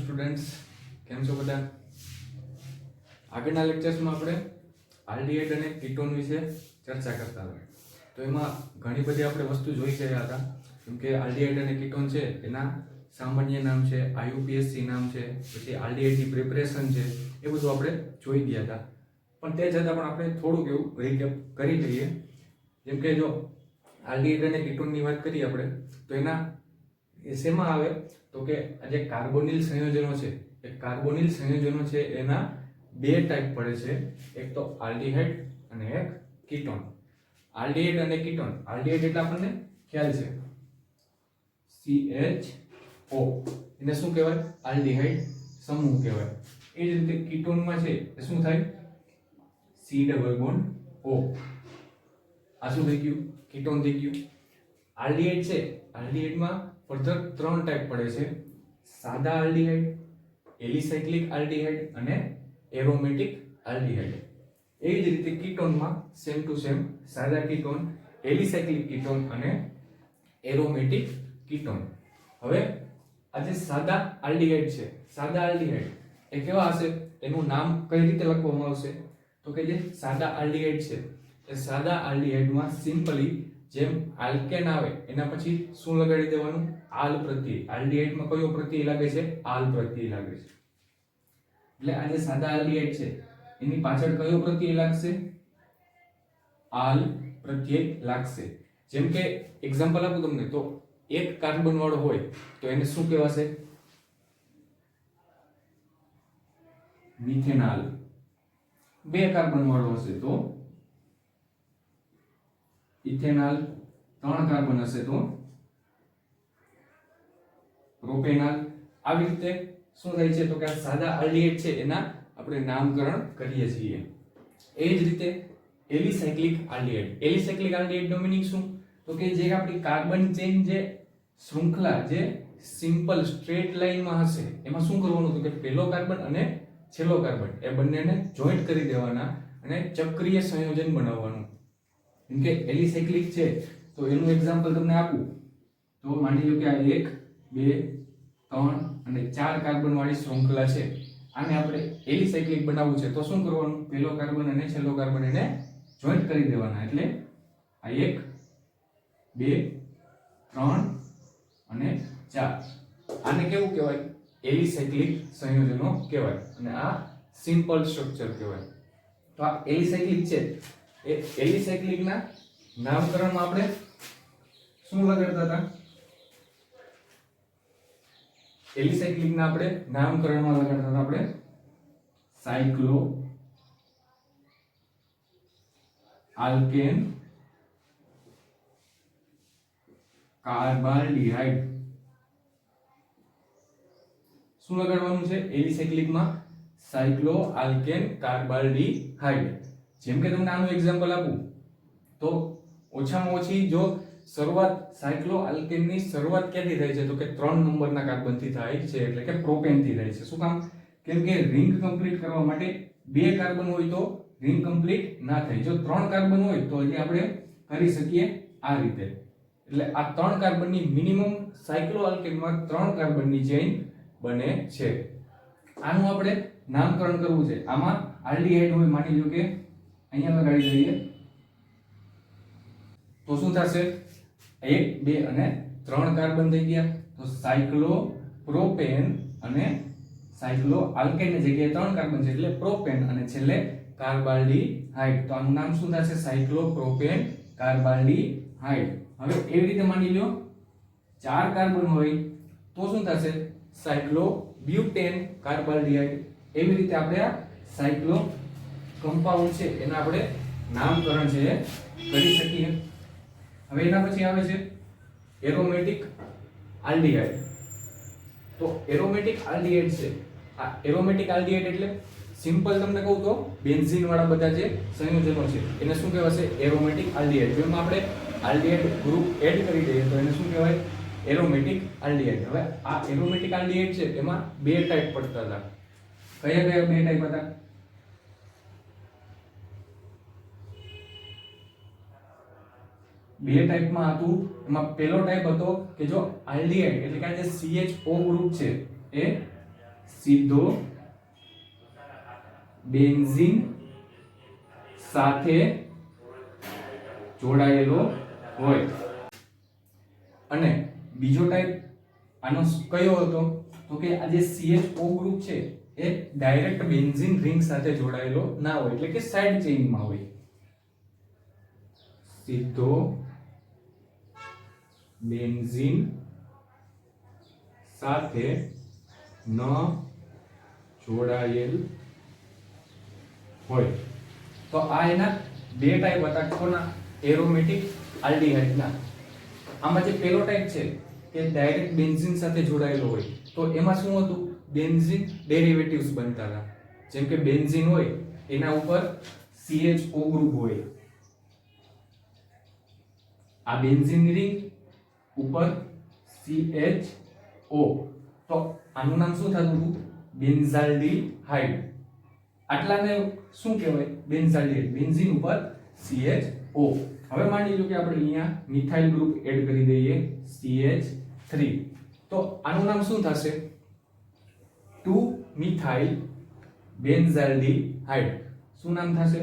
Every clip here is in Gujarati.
સ્ટુડન્ટ્સ, કેમ છો બધા? આગળના લેક્ચર્સમાં આપણે આલ્ડીહાઇડ અને કીટોન વિશે ચર્ચા કરતા હતા. તો એમાં ઘણી બધી આપણે વસ્તુ જોઈ ગયા હતા, જેમ કે આલ્ડીહાઇડ અને કીટોન છે એના સામાન્ય નામ છે, IUPAC નામ છે, પછી આલ્ડીહાઇડની પ્રિપરેશન છે, એ બધું આપણે જોઈ ગયા હતા. પણ તે છતાં પણ આપણે થોડુંક એવું રીકેપ કરી લઈએ. જેમ કે જો આલ્ડીહાઇડ અને કીટોનની વાત કરીએ આપણે, તો એના શેમાં આવે તો કે આ જે કાર્બોનિલ સંયોજનો છે, એ કાર્બોનિલ સંયોજનો છે એના બે ટાઈપ પડે છે, એક તો આલ્ડીહાઇડ અને એક કીટોન. આલ્ડીહાઇડ અને કીટોન, આલ્ડીહાઇડ એટલે આપણને ખ્યાલ છે CHO, એને શું કહેવાય? આલ્ડીહાઇડ સમૂહ કહેવાય. એ જ રીતે કીટોનમાં છે એ શું થાય? C double bond O. આ શું થઈ ગયું? કીટોન થઈ ગયું. આલ્ડીહાઇડ છે, આલ્ડીહાઇડમાં ફર્ધર ત્રણ ટાઈપ પડે છે: સાદા આલ્ડીહાઇડ, એલિસાયક્લિક આલ્ડીહાઇડ અને એરોમેટિક આલ્ડીહાઇડ. એવી જ રીતે કીટોનમાં સેમ ટુ સેમ સાદા કીટોન, એલિસાયક્લિક કીટોન અને એરોમેટિક કીટોન. હવે આ જે સાદા આલ્ડીહાઇડ છે, સાદા આલ્ડીહાઇડ એ કેવા હશે? એનું નામ કઈ રીતે લખવામાં આવશે? તો કે જે સાદા આલ્ડીહાઇડ છે એ સાદા આલ્ડીહાઇડમાં સિમ્પલી જેમ આલ્કેન આવે એના પછી શું લગાડી દેવાનું? આલ પ્રત્યય. આલ્ડીહાઇડમાં કયો પ્રત્યય લાગે છે? આલ પ્રત્યય લાગે છે. એટલે આ જે સાદા આલ્ડીહાઇડ છે એની પાછળ કયો પ્રત્યય લાગશે? આલ પ્રત્યય લાગશે. જેમ કે એક્ઝામ્પલ આપું તમને, તો એક કાર્બન વાળો હોય તો એને શું કહેવાશે? મિથેનાલ. બે કાર્બન વાળો હશે તો ઇથેનાલ. ત્રણ કાર્બન હશે તો પ્રોપેનાલ. આવી રીતે શું થાય છે? તો કે આ સાદા આલ્ડીહાઇડ છે એના આપણે નામકરણ કરીએ છીએ. એ જ રીતે એલિસાયક્લિક આલ્ડીહાઇડ. એલિસાયક્લિક આલ્ડીહાઇડ નો મીનિંગ શું? તો કે જે આપણી કાર્બન ચેન જે શૃંખલા જે સિમ્પલ સ્ટ્રેટ લાઈનમાં હશે, એમાં શું કરવાનું? તો કે પહેલો કાર્બન અને છેલ્લો કાર્બન એ બંનેને જોઈન્ટ કરી દેવાના અને ચક્રીય સંયોજન બનાવવાનું. કેમ કે એલિસાયક્લિક છે તો એનું એક્ઝામ્પલ તમને આપું તો માની લો કે આ 1, 2, 3 અને 4 કાર્બન વાળી શૃંખલા છે. આને આપણે એલિસાયક્લિક બનાવવું છે તો શું કરવાનું? પહેલો કાર્બન અને છેલ્લો કાર્બન એને જોઈન્ટ કરી દેવાના. એટલે આ 1, 2, 3 અને 4. આને કેવું કહેવાય? એલિસાયક્લિક સંયોજનો કહેવાય અને આ સિમ્પલ સ્ટ્રક્ચર કહેવાય. તો આ એલિસાયક્લિક છે એ એલિસાયક્લિકના નામકરણમાં આપણે શું લગાડતા હતા? એલિસાયક્લિકના આપણે નામકરણમાં લગાડતા હતા આપણે સાયક્લો આલ્કેન કાર્બાલ્ડિહાઇડ. શું લગાડવાનું છે એલિસાયક્લિકમાં? સાયક્લો આલ્કેન કાર્બાલ્ડિહાઇડ. જેમ કે તમને આનું એક્ઝામ્પલ આપું તો ઓછામાં ઓછી જો શરૂઆત સાયક્લો આલ્કેનની શરૂઆત ક્યાંથી થાય છે? તો કે 3 નંબરના કાર્બનથી થાય છે, એટલે કે પ્રોપેનથી થાય છે. શું કામ? કેમ કે રિંગ કમ્પ્લીટ કરવા માટે 2 કાર્બન હોય તો રિંગ કમ્પ્લીટ ના થાય. જો 3 કાર્બન હોય તો હજી આપણે કરી શકીએ આ રીતે. એટલે આ 3 કાર્બનની મિનિમમ સાયક્લો આલ્કેનમાં 3 કાર્બનની ચેઇન બને છે. આનું આપણે નામકરણ કરવું છે. આમાં આલ્ડીહાઇડ હોય, માની લો કે અહીંયા લગાડી દઈએ તો શું થશે? 1, 2 અને 3 કાર્બન થઈ ગયા તો સાયક્લો પ્રોપેન અને સાયક્લો આલ્કેનની જગ્યાએ 3 કાર્બન છે એટલે પ્રોપેન અને છેલ્લે કાર્બાલ્ડિહાઇડ. તો આનું નામ શું થશે? Cyclopropane carbaldehyde. હવે એવી રીતે માની લો 4 કાર્બન હોય તો શું થશે? Cyclobutane carbaldehyde. એવી રીતે આપણે આ સાયક્લો કમ્પાઉન્ડ છે એના આપણે નામકરણ છે કરી શકીએ. હવે એના પછી આવે છે એરોમેટિક આલ્ડીહાઇડ. તો એરોમેટિક આલ્ડીહાઇડ છે, આ એરોમેટિક આલ્ડીહાઇડ એટલે સિમ્પલ તમને કહું તો બેન્ઝીન વાળા બધા જે સંયોજનો છે એને શું કહેવાશે? Aromatic aldehyde. જો એમાં આપણે આલ્ડીહાઇડ ગ્રુપ એડ કરી દઈએ તો એને શું કહેવાય? Aromatic aldehyde. હવે આ એરોમેટિક આલ્ડીહાઇડ છે એમાં 2 ટાઈપ પડતા હતા. કયા કયા 2 ટાઈપ હતા? બે ટાઈપમાં હતું. એમાં પહેલો ટાઈપ હતો કે જો આલ્ડીહાઇડ એટલે કે જે CHO ગ્રુપ છે એ સીધો બેન્ઝીન સાથે જોડાયેલો હોય. અને બીજો ટાઈપ આનો કયો હતો તો કે આ જે CHO ગ્રુપ છે એ ડાયરેક્ટ બેન્ઝીન રિંગ સાથે જોડાયેલો ના હોય, એટલે કે સાઇડ ચેઇનમાં હોય. સીધો બેન્ઝીન સાથે ન જોડાયેલ હોય. તો આ એના બે ટાઈપ હતા. કોના? એરોમેટિક આલ્ડીહાઇડના. આમાં જે પહેલો ટાઈપ છે કે ડાયરેક્ટ બેન્ઝીન સાથે જોડાયેલો હોય, તો એમાં શું હતું? બેન્ઝીન ડેરિવેટિવ્સ બનતા હતા. જેમ કે બેન્ઝીન હોય એના ઉપર CHO ગ્રુપ હોય, આ બેન્ઝીન રિંગ ઉપર CHO, તો આનું નામ શું થતું હતું? બેન્ઝાલ્ડીહાઇડ. આટલાને શું કહેવાય? બેન્ઝાલ્ડીહાઇડ. બેન્ઝીન ઉપર CHO. હવે માની લો કે આપણે અહીંયા મિથાઇલ ગ્રુપ એડ કરી દઈએ CH3, તો આનું નામ શું થશે? 2 મિથાઇલ બેન્ઝાલ્ડીહાઇડ. શું નામ થશે?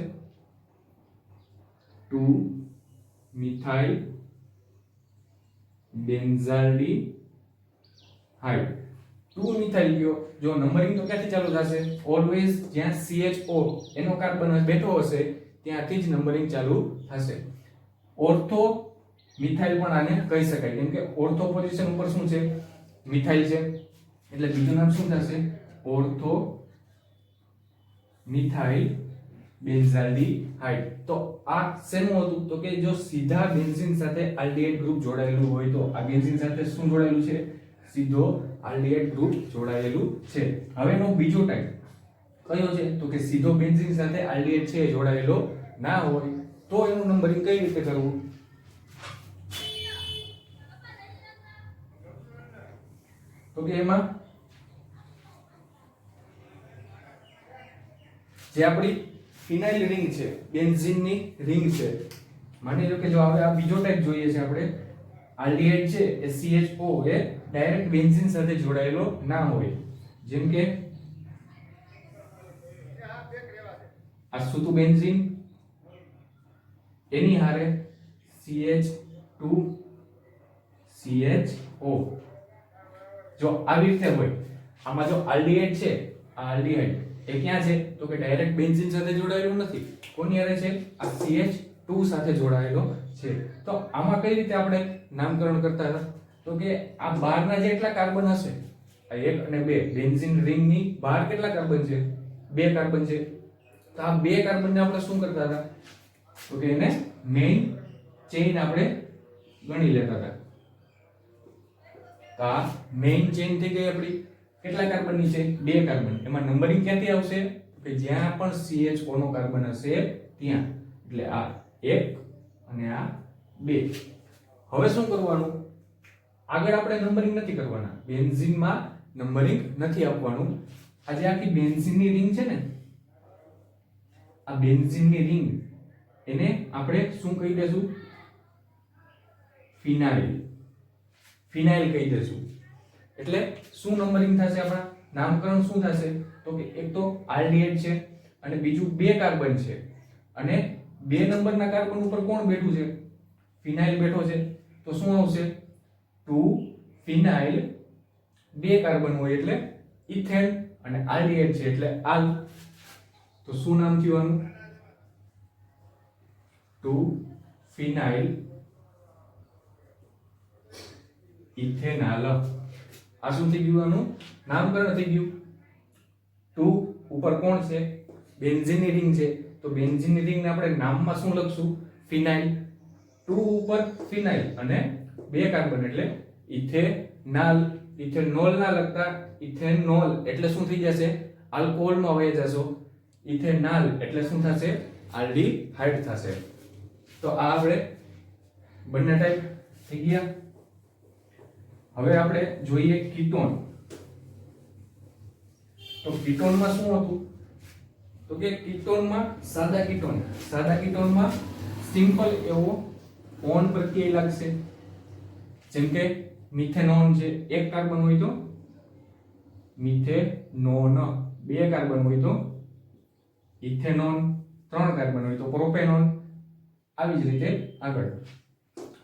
2 મિથાઇલ બેન્ઝાલ્ડીહાઇડ. 2 મિથાઇલ ગયો, જો નંબરિંગ તો ક્યાંથી ચાલુ થશે? ઓલવેઝ જ્યાં CHO એનો કાર્બન બેઠો હશે ત્યાંથી જ નંબરિંગ ચાલુ થશે. ઓર્થો મિથાઇલ પણ આને કહી શકાય, કેમ કે ઓર્થો પોઝિશન ઉપર શું છે? મિથાઇલ છે, એટલે બીજું નામ શું થશે? Ortho methyl benzaldehyde. તો આ શેનું હતું? તો કે જો સીધા બેન્ઝીન સાથે આલ્ડીહાઇડ ગ્રુપ જોડાયેલું હોય, તો આ બેન્ઝીન સાથે શું જોડાયેલું છે? સીધો આલ્ડીહાઇડ ગ્રુપ જોડાયેલું છે. હવેનો બીજો ટાઈપ કયો છે? તો કે સીધો બેન્ઝીન સાથે આલ્ડીહાઇડ છે જોડાયેલો ના હોય, તો એનું નંબરિંગ કઈ રીતે કરવું? તો કે એમાં જે આપણી ફિનાઇલ રિંગ છે, બેન્ઝીનની રિંગ છે, માની લો કે જો હવે આ બીજો ટાઈપ જોઈએ છે આપણે, આલ્ડીહાઇડ છે એ CHO એ ડાયરેક્ટ બેન્ઝીન સાથે જોડાયેલો ના હોય. જેમ કે આ સુતુ બેન્ઝીન એની હારે CH2 CHO. જો આવી રીતે હોય, આમાં જો આલ્ડીહાઇડ છે, આ આલ્ડીહાઇડ એ ક્યાં છે? તો કે ડાયરેક્ટ બેન્ઝીન સાથે જોડાયેલો નથી. કોની હારે છે? આ CH2 સાથે જોડાયેલો છે. તો આમાં કઈ રીતે આપણે નામકરણ કરતા હતા? તો કે આ બહારના જેટલા કાર્બન હશે, આ 1 અને 2, બેન્ઝીન રિંગની બહાર કેટલા કાર્બન છે? 2 કાર્બન છે. તો આ 2 કાર્બનને આપણે શું કરતા હતા? તો કે એને મેઇન ચેઇન આપણે ગણી લેતા હતા. તો આ મેઇન ચેઇન થઈ ગઈ આપણી. કેટલા કાર્બનની છે? 2 કાર્બન. એમાં નંબરિંગ ક્યાંથી આવશે? કે જ્યાં પણ CHO નો કાર્બન હશે ત્યાં. એટલે આ 1 અને આ 2. હવે શું કરવાનું? આગળ આપણે નંબરિંગ નથી કરવાના, બેન્ઝીનમાં નંબરિંગ નથી આપવાનું. આ જે આખી બેન્ઝીનની રિંગ છે ને, આ બેન્ઝીનની રિંગ એને આપણે શું કહી દેશું? ફિનાઇલ. ફિનાઇલ કહી દેશું. એટલે શું નંબરિંગ થશે? આપણા નામકરણ શું થશે? તો કે એક તો આલ્ડીહાઇડ છે અને બીજું 2 કાર્બન છે, અને 2 નંબરના કાર્બન ઉપર કોણ બેઠું છે? ફિનાઇલ બેઠો છે. તો શું આવશે? 2 ફિનાઇલ. 2 કાર્બન હોય એટલે ઇથેન, અને આલ્ડીહાઇડ છે એટલે આલ. તો શું નામ થયું આનું? 2 ફિનાઇલ ઇથેનાલ. આ શું થઈ ગયું? આનું નામકરણ થઈ ગયું. 2 ઉપર કોણ છે? બેન્ઝીનની રિંગ છે. તો બેન્ઝીનની રિંગને આપણે નામમાં શું લખશું? ફિનાઇલ. 2 ઉપર ફિનાઇલ અને 2 કાર્બન એટલે ઇથેનાલ. ઇથેનોલ ના લખતા ઇથેનોલ એટલે શું થઈ જશે? આલ્કોહોલમાં વહી જશો. ઇથેનાલ એટલે શું થશે? આલ્ડીહાઇડ થશે. તો આ આપણે બંને ટાઈપ થઈ ગયા. હવે આપણે જોઈએ કીટોન. તો કીટોનમાં શું હતું? તો કે કીટોનમાં સાદા કીટોનમાં સિમ્પલ એવો ઓન પ્રત્યય લાગશે. જેમ કે મિથેનોન છે, 1 કાર્બન હોય તો મિથેનોન 2 કાર્બન હોય તો ઇથેનોન, 3 કાર્બન હોય તો પ્રોપેનોન, આવી જ રીતે આગળ.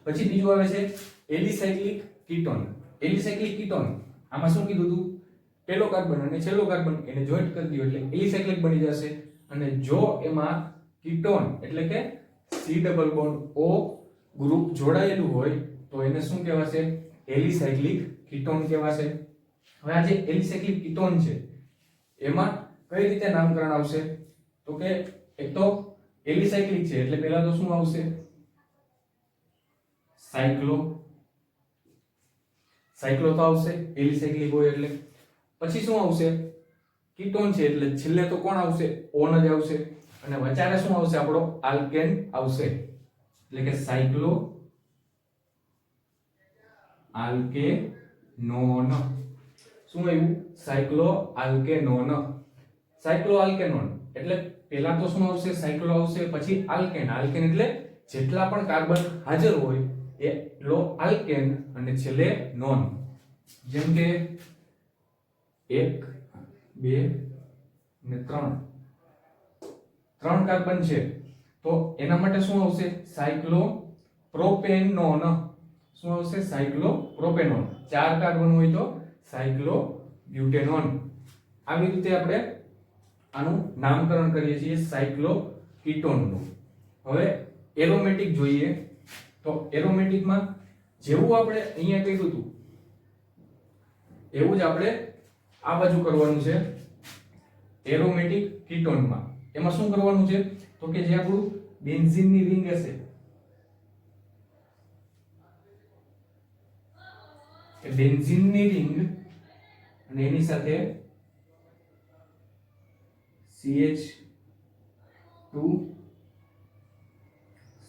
પછી બીજું આવે છે એલિસાયક્લિક કીટોન. એલિસાયક્લિક કીટોન આમાં શું કીધું હતું, પહેલો કાર્બન અને છેલ્લો કાર્બન એને જોઈન્ટ કરી દો એટલે એલિસાયક્લિક બની જશે. અને જો એમાં કીટોન એટલે કે C double bond O group જોડાયેલું હોય તો એને શું કહેવાશે, એલિસાયક્લિક કીટોન કહેવાશે. હવે આ જે એલિસાયક્લિક કીટોન છે એમાં કઈ રીતે નામકરણ આવશે, તો કે એક તો એલિસાયક્લિક છે એટલે પહેલા તો શું આવશે, સાયક્લો. સાયક્લો તો આવશે એલિસાયક્લિક હોય એટલે. પછી શું આવશે, કીટોન છે એટલે છેલ્લે તો કોણ આવશે, ઓન જ આવશે. અને વચારે શું આવશે, આપણો આલ્કેન આવશે એટલે કે સાયક્લો આલ્કેનોન. શું આવ્યું, સાયક્લો આલ્કેનોન. સાયક્લો આલ્કેનોન એટલે પહેલા તો શું આવશે, સાયક્લો આવશે, પછી આલ્કેન. આલ્કેન એટલે જેટલા પણ કાર્બન હાજર હોય એટલો આલ્કેન અને છેલ્લે નોન. જેમ કે 1 2 અને 3 કાર્બન છે તો એના માટે શું આવશે, સાયક્લો પ્રોપેનોન. શું આવશે, સાયક્લો પ્રોપેનોન. 4 કાર્બન હોય તો સાયક્લો બ્યુટેનોન. આવી રીતે આપણે આનું નામકરણ કરીએ છીએ સાયક્લો કીટોનનું. હવે એરોમેટિક જોઈએ તો એરોમેટિકમાં જેવું આપણે અહીંયા કર્યું હતું એવું જ આપણે આ બાજુ કરવાનું છે. એરોમેટિક કીટોનમાં એમાં શું કરવાનું છે, તો કે જે આપણું બેન્ઝીનની રિંગ હશે એ બેન્ઝીનની રિંગ અને એની સાથે CH2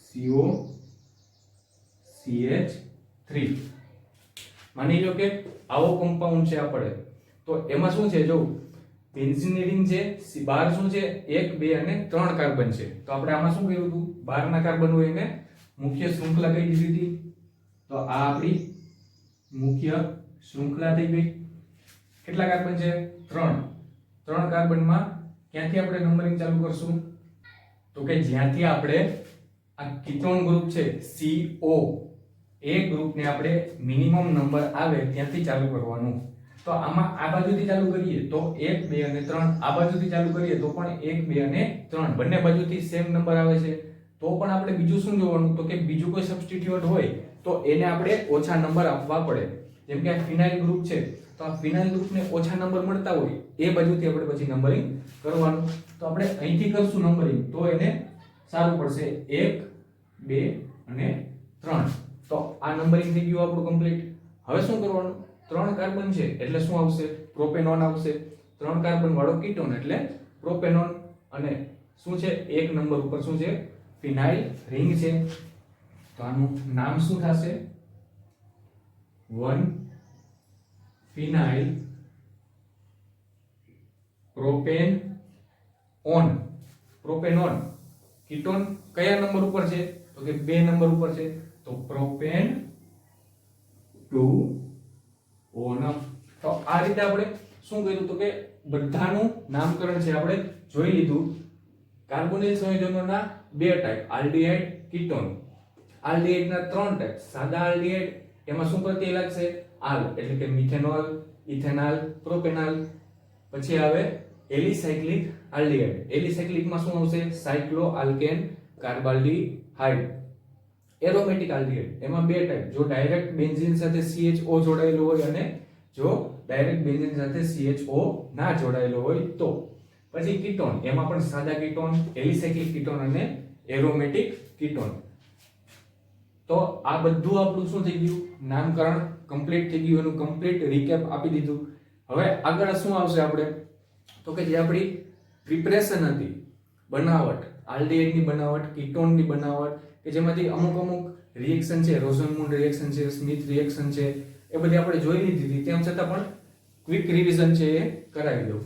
CO CH3 માની લો કે આવો કમ્પાઉન્ડ છે આપણે, તો એમાં શું છે, જો બેન્ઝીનની રિંગ છે, બહાર શું છે 1 2 અને 3 કાર્બન છે. તો આપણે આમાં શું કર્યું હતું, બહારના કાર્બન હોય એને મુખ્ય શૃંખલા કહી દીધી હતી. તો આ આપણી મુખ્ય શૃંખલા થઈ ગઈ. કેટલા કાર્બન છે, 3 કાર્બનમાં ક્યાંથી આપણે નંબરિંગ ચાલુ કરશું, તો કે જ્યાંથી આપણે આ કીટોન ગ્રુપ છે CO એ ગ્રુપને આપણે મિનિમમ નંબર આવે ત્યાંથી ચાલુ કરવાનું. તો આમાં આ બાજુથી ચાલુ કરીએ તો 1 2 અને 3, આ બાજુથી ચાલુ કરીએ તો પણ 1 2 અને 3, બંને બાજુથી સેમ નંબર આવે છે. તો પણ આપણે બીજું શું જોવાનું, તો કે બીજું કોઈ સબસ્ટિટ્યુઅન્ટ હોય તો એને આપણે ઓછા નંબર આપવા પડે. જેમ કે આ ફિનાઇલ ગ્રુપ છે તો આ ફિનાઇલ ગ્રુપને ઓછા નંબર મળતા હોય એ બાજુથી આપણે પછી નંબરિંગ કરવાનું. તો આપણે અહીંથી કરશું નંબરિંગ તો એને સારું પડશે, 1 2 અને 3. તો આ નંબરિંગ થઈ ગયું આપણું કમ્પ્લીટ. હવે શું કરવાનું, 3 કાર્બન છે એટલે શું આવશે, પ્રોપેનોન આવશે. 3 કાર્બન વાળો કીટોન એટલે પ્રોપેનોન. અને શું છે, 1 નંબર ઉપર શું છે, ફિનાઇલ રિંગ છે. તો આનું નામ શું થશે, 1 ફિનાઇલ પ્રોપેનોન. પ્રોપેનોન કીટોન કયા નંબર ઉપર છે, તો કે 2 નંબર ઉપર છે. તો પ્રોપેન 2 ઓન. તો આ રીતે આપણે શું કર્યું, તો કે બધાનું નામકરણ છે આપણે જોઈ લીધું. કાર્બોનિલ સંયોજનોના 2 ટાઈપ, આલ્ડીહાઇડ, કીટોન. આલ્ડીહાઇડના 3 ટાઈપ, સાદા આલ્ડીહાઇડ એમાં શું પ્રત્યય લાગશે, આલ એટલે કે મિથેનોલ, ઇથેનોલ, પ્રોપેનોલ. પછી આવે એલિસાયક્લિક આલ્ડીહાઇડ. એલિસાયક્લિકમાં શું આવશે, સાયક્લો આલ્કેન કાર્બાલ્ડીહાઇડ. એરોમેટિક આલ્ડીહાઇડ એમાં 2 ટાઈપ, જો ડાયરેક્ટ બેન્ઝીન સાથે CHO જોડાયેલો હોય અને જો ડાયરેક્ટ બેન્ઝીન સાથે CHO ના જોડાયેલો હોય તો. પછી કીટોન એમાં પણ સાદા કીટોન, એલિસાયક્લિક કીટોન અને એરોમેટિક કીટોન. તો આ બધું આપણું શું થઈ ગયું, નામકરણ કમ્પ્લીટ થઈ ગયું, એનું કમ્પ્લીટ રીકેપ આપી દીધું. હવે આગળ શું આવશે આપણે, તો કે જે આપણી પ્રિપરેશન હતી, બનાવટ, આલ્ડીહાઇડની બનાવટ, કીટોનની બનાવટ, કે જેમાંથી અમુક રિએક્શન છે, રોઝનમુન્ડ રિએક્શન છે, સ્મિથ રિએક્શન છે, એ બધી આપણે જોઈ લીધી હતી. તેમ છતાં પણ ક્વિક રિવિઝન છે એ કરાવી દઉં.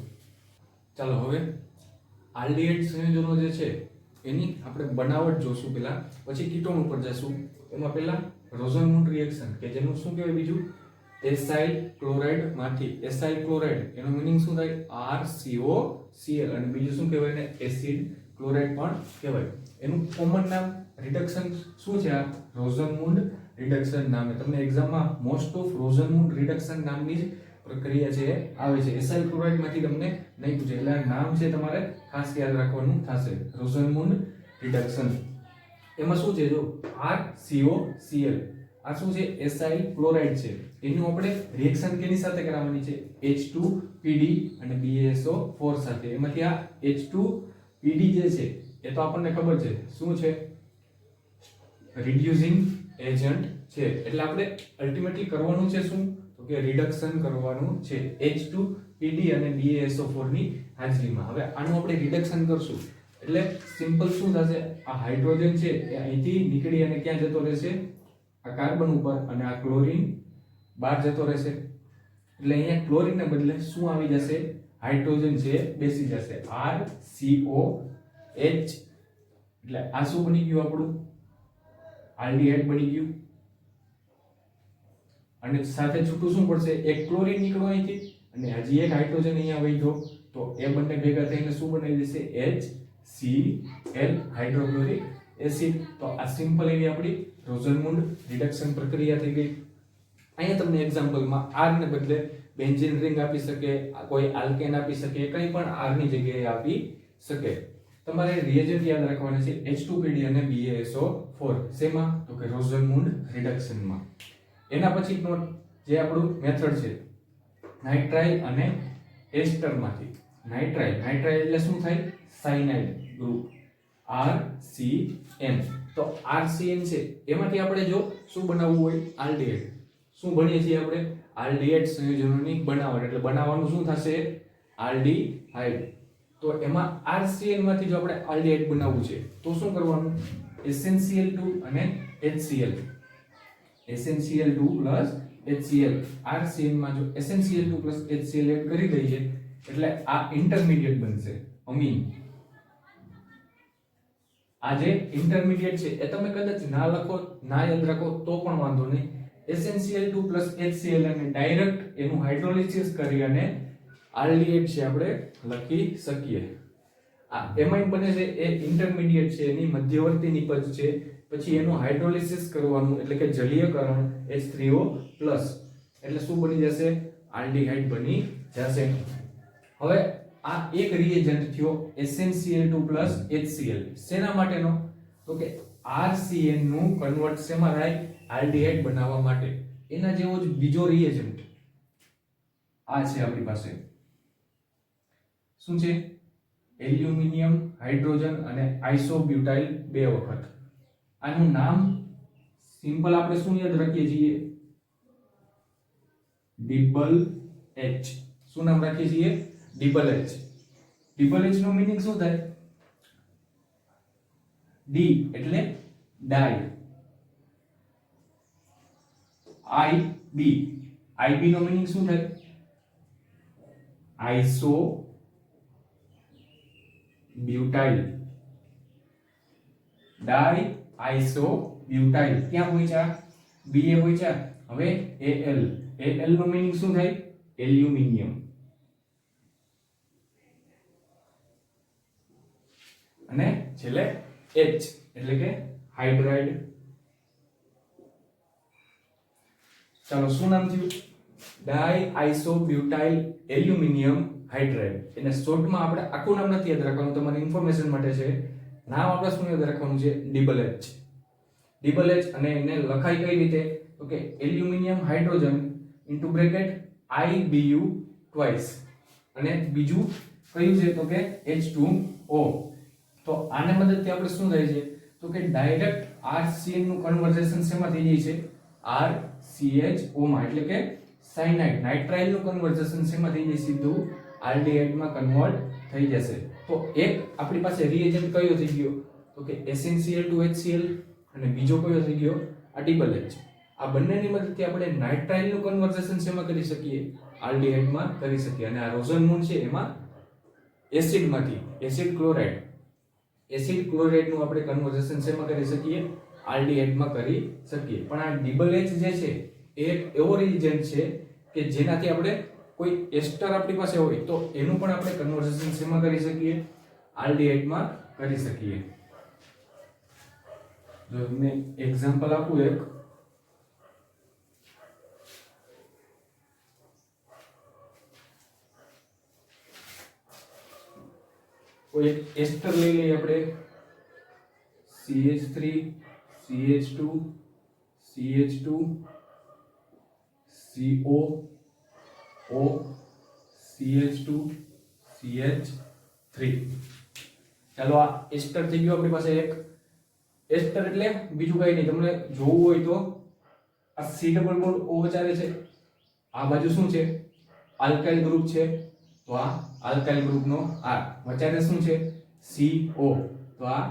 ચાલો હવે આલ્ડીહાઇડ સંયોજનો જે છે એની આપણે બનાવટ જોશું પહેલા, પછી કીટોન ઉપર જશું. એમાં પહેલા રોઝનમુન્ડ રિએક્શન કે જેનું શું કહેવાય બીજું એસાઇલ ક્લોરાઇડ માંથી એસાઇલ ક્લોરાઇડ એનો મીનિંગ શું થાય RCOCl અને બીજું શું કહેવાય ને એસિડ ક્લોરાઇડ પણ કહેવાય. એનું કોમન નામ રિડક્શન શું છે? આ રોઝનમુન્ડ રિડક્શન નામ. તમને એક્ઝામમાં મોસ્ટ ઓફ રોઝનમુન્ડ રિડક્શન નામની જ પ્રક્રિયા છે આવે છે. એસાઇલ ક્લોરાઇડ માંથી તમને નહીં પૂછે એટલે આ નામ છે તમારે ખાસ યાદ રાખવાનું થશે. રોઝનમુન્ડ રિડક્શન એમાં શું છે જો RCOCl આ શું છે એસાઇલ ક્લોરાઇડ છે. એનું આપણે રિએક્શન કેની સાથે કરાવવાની છે H2PD અને BaSO4 સાથે. એમાંથી આ H2PD જે છે એ તો આપણને ખબર છે શું છે રિડ્યુસિંગ એજન્ટ છે. એટલે આપણે અલ્ટિમેટલી કરવાનું છે શું તો કે રિડક્શન કરવાનું છે H2PD અને BaSO4 ની હાજરીમાં. હવે આનું આપણે રિડક્શન કરશું એટલે સિમ્પલ શું થશે આ હાઇડ્રોજન છે એ અહીંથી નીકળી અને ક્યાં જતો રહેશે આ કાર્બન ઉપર અને આ ક્લોરીન બહાર જતો રહેશે. એટલે અહીંયા ક્લોરીન ને બદલે શું આવી જશે હાઇડ્રોજન છે બેસી જશે RCOH. એટલે આ શું બની ગયું આપણું આલ્ડીહાઇડ બની ગયું. અને સાથે છૂટું શું પડશે એક ક્લોરીન નીકળો અહીંથી અને હજી એક હાઇડ્રોજન અહીંયા વહ્યો તો એ બંને ભેગા થઈને શું બનાવી દેશે HCl હાઇડ્રોક્લોરિક એસિડ. તો આ સિમ્પલ એવી આપણી રોઝનમુન્ડ રિડક્શન પ્રક્રિયા થઈ ગઈ. અહીંયા તમને એક્ઝામ્પલમાં R ને બદલે બેન્ઝીન રિંગ આપી શકે, કોઈ આલ્કેન આપી શકે, કંઈ પણ R ની જગ્યાએ આપી શકે. તમારે રિએજન્ટ યાદ રાખવાના છે H2PD અને BaSO4. શેમાં તો કે રોઝનમુન્ડ રિડક્શનમાં. એના પછી જે આપણું મેથડ છે નાઇટ્રાઇલ અને એસ્ટરમાંથી. નાઇટ્રાઇલ એટલે શું થાય સાયનાઇડ ગ્રુપ RCN. તો RCN છે એમાંથી આપણે જો શું બનાવવું હોય આલ્ડીહાઇડ. શું ભણીએ છીએ આપણે આલ્ડીહાઇડ સંયોજનોની બનાવટ. એટલે બનાવવાનું શું થશે આલ્ડીહાઇડ. તો એમાં RCN માંથી જો આપણે આલ્ડીહાઇડ બનાવવું છે તો શું કરવાનું SnCl2 અને HCl. SnCl2 HCl. RCN માં જો SnCl2 HCl એડ કરી દઈએ એટલે આ ઇન્ટરમીડિયેટ બનશે અમીન. આ જે ઇન્ટરમીડિયેટ છે એ તમે કદાચ ના લખો ના યાદ રાખો તો પણ વાંધો નહીં. SnCl2 HCl અને ડાયરેક્ટ એનું હાઇડ્રોલિસિસ કરી અને આલ્ડીહાઇડ છે આપણે લખી શકીએ. આ એમાઇન બને છે એ ઇન્ટરમીડિયેટ છે એની મધ્યવર્તી નિપજ છે. પછી એનું હાઇડ્રોલિસિસ કરવાનું એટલે કે જલીયકરણ H3O+ એટલે શું બની જશે આલ્ડીહાઇડ બની જશે. હવે આ એક રિએજન્ટ થયો SnCl2 HCl. શેના માટેનો તો કે RCN નું કન્વર્ટ શેમાં થાય આલ્ડીહાઇડ બનાવવા માટે. એના જેવો જ બીજો રિએજન્ટ આ છે આપણી પાસે. શું છે એલ્યુમિનિયમ હાઇડ્રોજન અને આઇસોબ્યુટાઇલ 2 વખત. આનું નામ સિમ્પલ આપણે શું યાદ રાખીએ છીએ ડબલ H. શું નામ રાખીએ છીએ ડબલ H. ડબલ H નો મીનિંગ શું થાય D એટલે ડાઈ, IB નો મીનિંગ શું થાય આઇસો બ્યુટાઇલ. ડાઈ આઇસો બ્યુટાઇલ ક્યાં પહોંચ્યા Ba પહોંચ્યા. હવે Al નો મીનિંગ શું થાય એલ્યુમિનિયમ. અને છેલ્લે H એટલે કે હાઇડ્રાઇડ. ચાલો શું નામ થયું ડાઈ આઇસોબ્યુટાઇલ એલ્યુમિનિયમ હાઇડ્રાઇડ. એને શોર્ટમાં આપણે આખું નામ નથી યાદ રાખવાનું, તમારી ઇન્ફોર્મેશન માટે છે. નામ આપણે શું યાદ રાખવાનું છે ડબલ H. ડબલ H અને એને લખાય કઈ રીતે તો કે aluminium hydrogen into bracket IBU twice અને બીજું કયું છે તો કે H2O. તો આને મદદથી આપણે શું થાય છે તો કે ડાયરેક્ટ RCN નું કન્વર્ઝેશન શેમાં થઈ જાય છે RCHO માં. એટલે કે સાયનાઇડ નાઇટ્રાઇલ નું કન્વર્ઝેશન શેમાં થઈ જાય સીધું આલ્ડીહાઇડ માં કન્વર્ટ થઈ જશે. તો એક આપણી પાસે રિએજન્ટ કયો થઈ ગયો તો કે SnCl2 HCl અને બીજો કયો થઈ ગયો આ ડબલ H. આ બંનેની મદદથી આપણે નાઇટ્રાઇલ નું કન્વર્ઝેશન શેમાં કરી શકીએ આલ્ડીહાઇડ માં કરી શકીએ. અને આ રોઝનમુન્ડ છે એમાં એસિડ માંથી એસિડ ક્લોરાઇડ નું આપણે કન્વર્ઝેશન શેમાં કરી શકીએ આલ્ડીહાઇડ માં કરી શકીએ. પણ આ ડબલ H જે છે એક એવો રિએજન્ટ છે કે જેનાથી આપણે કોઈ એસ્ટર આપણી પાસે હોય તો એનું પણ આપણે કન્વર્ઝેશન શેમાં કરી શકીએ? આલ્ડીહાઇડમાં કરી શકીએ. જો તમને એક્ઝામ્પલ આપું એક, કોઈ એક એસ્ટર લઈ લઈએ આપણે, CH3 CH2 CH2 CO O CH2 CH3. ચાલો આ એસ્ટર થઈ ગયો આપણી પાસે એક. એસ્ટર એટલે બીજું કઈ નહીં, તમને જોવું હોય તો આ C ડબલ બોન્ડ O ચાલે છે, આ બાજુ શું છે? આલ્કાઇલ ગ્રુપ છે, તો આ આલ્કાઇલ ગ્રુપનો R. વચ્ચે શું છે? CO, તો આ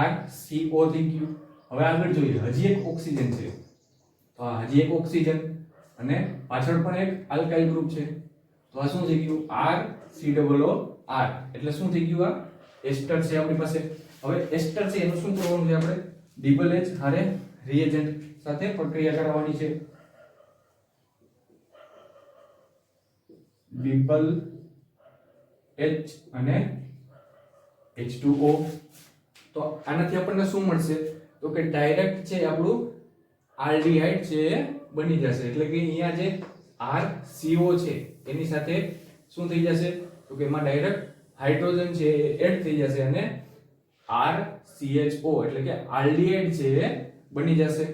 RCO થઈ ગયું. હવે આગળ જોઈએ, હજી એક ઓક્સિજન છે, તો આ હજી એક ઓક્સિજન અને પાછળ પણ એક આલ્કાઇલ ગ્રુપ છે, તો આ શું થઈ ગયું? RCOO R. એટલે શું થઈ ગયું? આ એસ્ટર છે આપણી પાસે. હવે એસ્ટર છે એનું શું કરવાનું છે? આપણે ડબલ H હારે રિએજન્ટ સાથે પ્રક્રિયા કરાવવાની છે. ડબલ H અને H2O. તો આનાથી આપણને શું મળશે? તો કે ડાયરેક્ટ છે આપણું આલ્ડીહાઇડ છે એ બની જશે. એટલે કે અહીંયા જે RCO છે એની સાથે શું થઈ જશે? તો કે એમાં ડાયરેક્ટ હાઇડ્રોજન છે એ એડ થઈ જશે અને RCHO એટલે કે આલ્ડીહાઇડ છે એ બની જશે.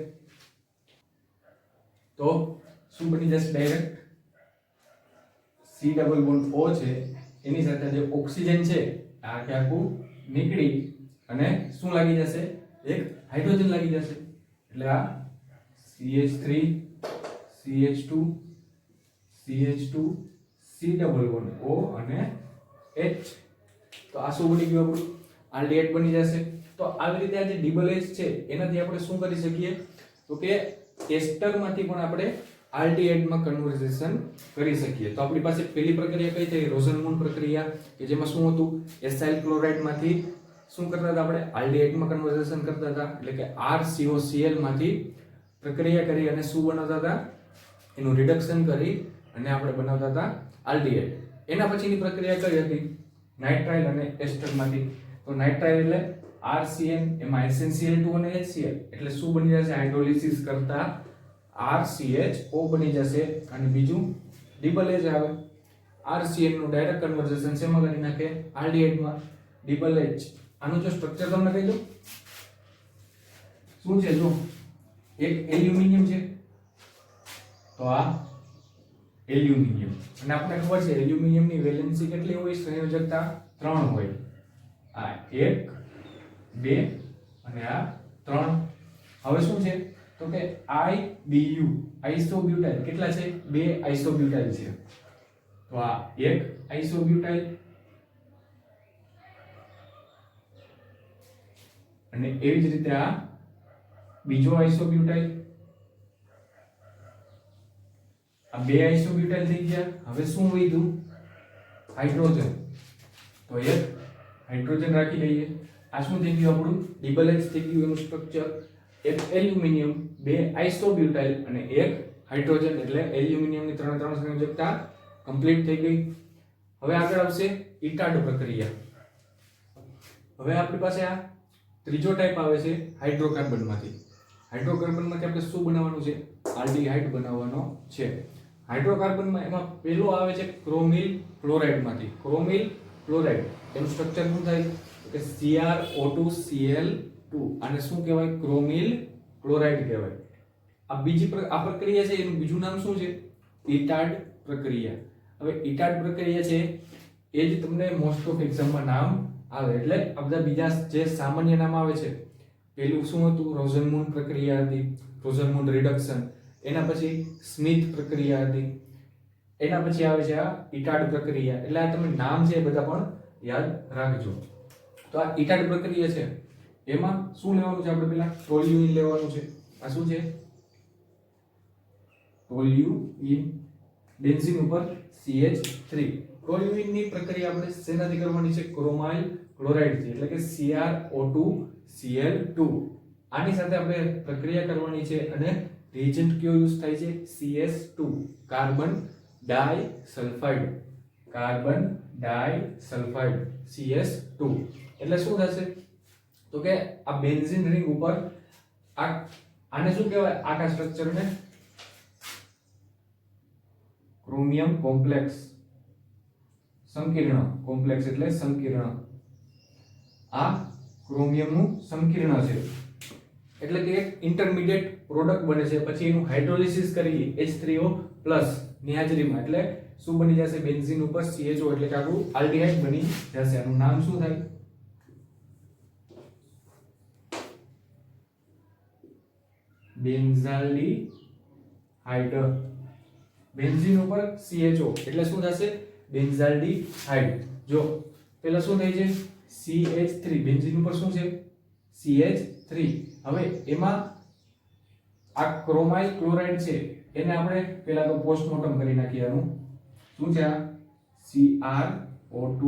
તો શું બની જશે? Direct C double bond O છે એની સાથે જે ઓક્સિજન છે આ કે આખું નીકળી અને શું લાગી જશે? એક હાઇડ્રોજન લાગી જશે. એટલે આ CH3 CH2 CH2 C double bond O અને H. તો આ શું બની ગયું? આપણું આલ્ડીહાઇડ બની જશે. તો આવી રીતે આ જે ડબલ H છે એનાથી આપણે શું કરી શકીએ? તો કે એસ્ટરમાંથી પણ આપણે આલ્ડીહાઇડમાં કન્વર્ઝેશન કરી શકીએ. તો આપણી પાસે પહેલી પ્રક્રિયા કઈ થઈ? રોઝનમૂન પ્રક્રિયા, કે જેમાં શું હતું? એસાઇલ ક્લોરાઇડમાંથી શું કરતા હતા? આપણે આલ્ડીહાઇડમાં કન્વર્ઝેશન કરતા હતા. એટલે કે RCOCl માંથી પ્રક્રિયા કરી અને શું બનાવતા હતા? એનું રિડક્શન કરી અને આપણે બનાવતા હતા આલ્ડીહાઇડ. એના પછીની પ્રક્રિયા કઈ હતી? નાઇટ્રાઇલ અને એસ્ટરમાંથી. તો નાઇટ્રાઇલ એટલે RCN, એમાં SnCl2 અને HCl, એટલે શું બની જશે? હાઇડ્રોલિસિસ કરતા RCHO બની જશે. અને બીજું ડબલ H આવે, RCN નું ડાયરેક્ટ કન્વર્ઝેશન શેમાં કરી નાખે? આલ્ડીહાઇડમાં. ડબલ H આનું જો સ્ટ્રક્ચર તમને કહી દઉં શું છે? જો એક એલ્યુમિનિયમ છે, તો આ એલ્યુમિનિયમ, અને આપણે ખબર છે એલ્યુમિનિયમની વેલેન્સી કેટલી હોય? સંયોજકતા 3 હોય. આ 1 2 અને આ 3. હવે શું છે? તો કે IBU આઇસોબ્યુટાઇલ કેટલા છે? 2 આઇસોબ્યુટાઇલ છે. તો આ 1 આઇસોબ્યુટાઇલ અને એવી જ રીતે આ બીજો આઇસોબ્યુટાઇલ. આ 2 આઇસોબ્યુટાઇલ થઈ ગયા. હવે શું વધ્યું? હાઇડ્રોજન. તો એક હાઇડ્રોજન રાખી લઈએ. આ શું થઈ ગયું? આપણું ડબલ H થઈ ગયું એનું સ્ટ્રક્ચર. એક એલ્યુમિનિયમ, 2 આઇસોબ્યુટાઇલ અને એક હાઇડ્રોજન, એટલે એલ્યુમિનિયમની 3 સંયોજકતા કમ્પ્લીટ થઈ ગઈ. હવે આગળ આવશે ઇટાડ પ્રક્રિયા. હવે આપણી પાસે આ ત્રીજો ટાઈપ આવે છે હાઇડ્રોકાર્બનમાંથી. હાઇડ્રોકાર્બનમાંથી આપણે શું બનાવવાનું છે? આલ્ડીહાઇડ બનાવવાનો છે. હાઇડ્રોકાર્બનમાં એમાં પહેલો આવે છે ક્રોમિલ ક્લોરાઇડમાંથી. ક્રોમિલ ક્લોરાઇડ એનું સ્ટ્રક્ચર શું થાય? કે CrO2Cl2. આને શું કહેવાય? ક્રોમિલ ક્લોરાઇડ કહેવાય. આ બીજી આ પ્રક્રિયા છે એનું બીજું નામ શું છે? ઇટાડ પ્રક્રિયા. હવે ઇટાડ પ્રક્રિયા છે એ જ તમને મોસ્ટ ઓફ એક્ઝામમાં નામ આવે. એટલે આ બધા બીજા જે સામાન્ય નામ આવે છે, પહેલું શું હતું? રોઝનમૂન પ્રક્રિયા હતી, રોઝનમૂન રિડક્શન. એના પછી સ્મિથ પ્રક્રિયા હતી. એના પછી આવે છે આ ઇટાડ પ્રક્રિયા. એટલે આ તમે નામ છે એ બધા પણ યાદ રાખજો. તો આ ઇટાડ પ્રક્રિયા છે એમાં શું લેવાનું છે? આપણે પહેલા ટોલ્યુઇન લેવાનું છે. આ શું છે? ટોલ્યુઇન. બેન્ઝીન ઉપર CH3. ટોલ્યુઇન ની પ્રક્રિયા આપણે શેનાથી કરવાની છે? ક્રોમાઇલ ક્લોરાઇડ થી, એટલે કે CrO2Cl2. આની સાથે આપણે પ્રક્રિયા કરવાની છે અને રિએજન્ટ કયો યુઝ થાય છે CS2 કાર્બન ડાઇસલ્ફાઇડ CS2 એટલે શું થશે તો કે આ બેન્ઝીન રિંગ ઉપર આને શું કહેવાય આખા સ્ટ્રક્ચરને ક્રોમિયમ કોમ્પ્લેક્સ સંકીર્ણ કોમ્પ્લેક્સ એટલે સંકીર્ણ આ ક્રોમિયમનું સંકીર્ણ છે એટલે કે એક ઇન્ટરમીડિયેટ પ્રોડક્ટ બને છે પછી એનું હાઇડ્રોલિસિસ કરી H3O+ ની હાજરીમાં એટલે શું બની જશે બેન્ઝીન ઉપર CHO એટલે કે આપણું આલ્ડીહાઇડ બની જશે આનું નામ શું થાય બેન્ઝાલ્ડીહાઇડ બેન્ઝીન ઉપર CHO એટલે શું થશે બેન્ઝાલ્ડીહાઇડ જો પેલા શું થાય છે CH3 બેન્ઝીન ઉપર શું છે CH3 હવે એમાં આ ક્રોમાઇલ ક્લોરાઇડ છે એને આપણે પેલા તો પોસ્ટમોર્ટમ કરી નાખીએ આનું શું છે આ CrO2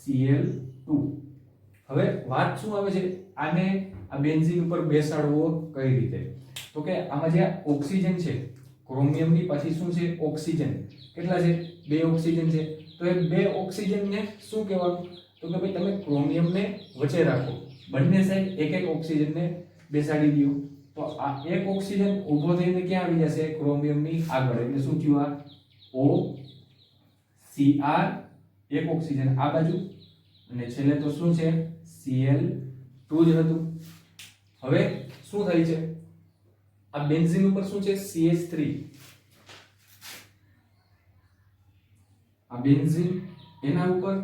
Cl2 હવે વાત શું આવે છે આને આ બેન્ઝીન ઉપર બેસાડવો કઈ રીતે તો કે આમાં જે ઓક્સિજન છે ક્રોમિયમની પછી શું છે ઓક્સિજન કેટલા છે બે ઓક્સિજન છે તો એ બે ઓક્સિજનને શું કહેવાનું તો કે ભાઈ તમે ક્રોમિયમને વચ્ચે રાખો બંને સાઈડ એક એક ઓક્સિજનને બેસાડી દો તો આ એક ઓક્સિજન ઊભો થઈને ક્યાં આવી જશે ક્રોમિયમની આગળ એટલે શું થયું આ O Cr એક ઓક્સિજન આ બાજુ અને છેલ્લે તો શું છે Cl2 જ હતું હવે શું થાય છે આ બેન્ઝીન ઉપર શું છે CH3 આ બેન્ઝીન એના ઉપર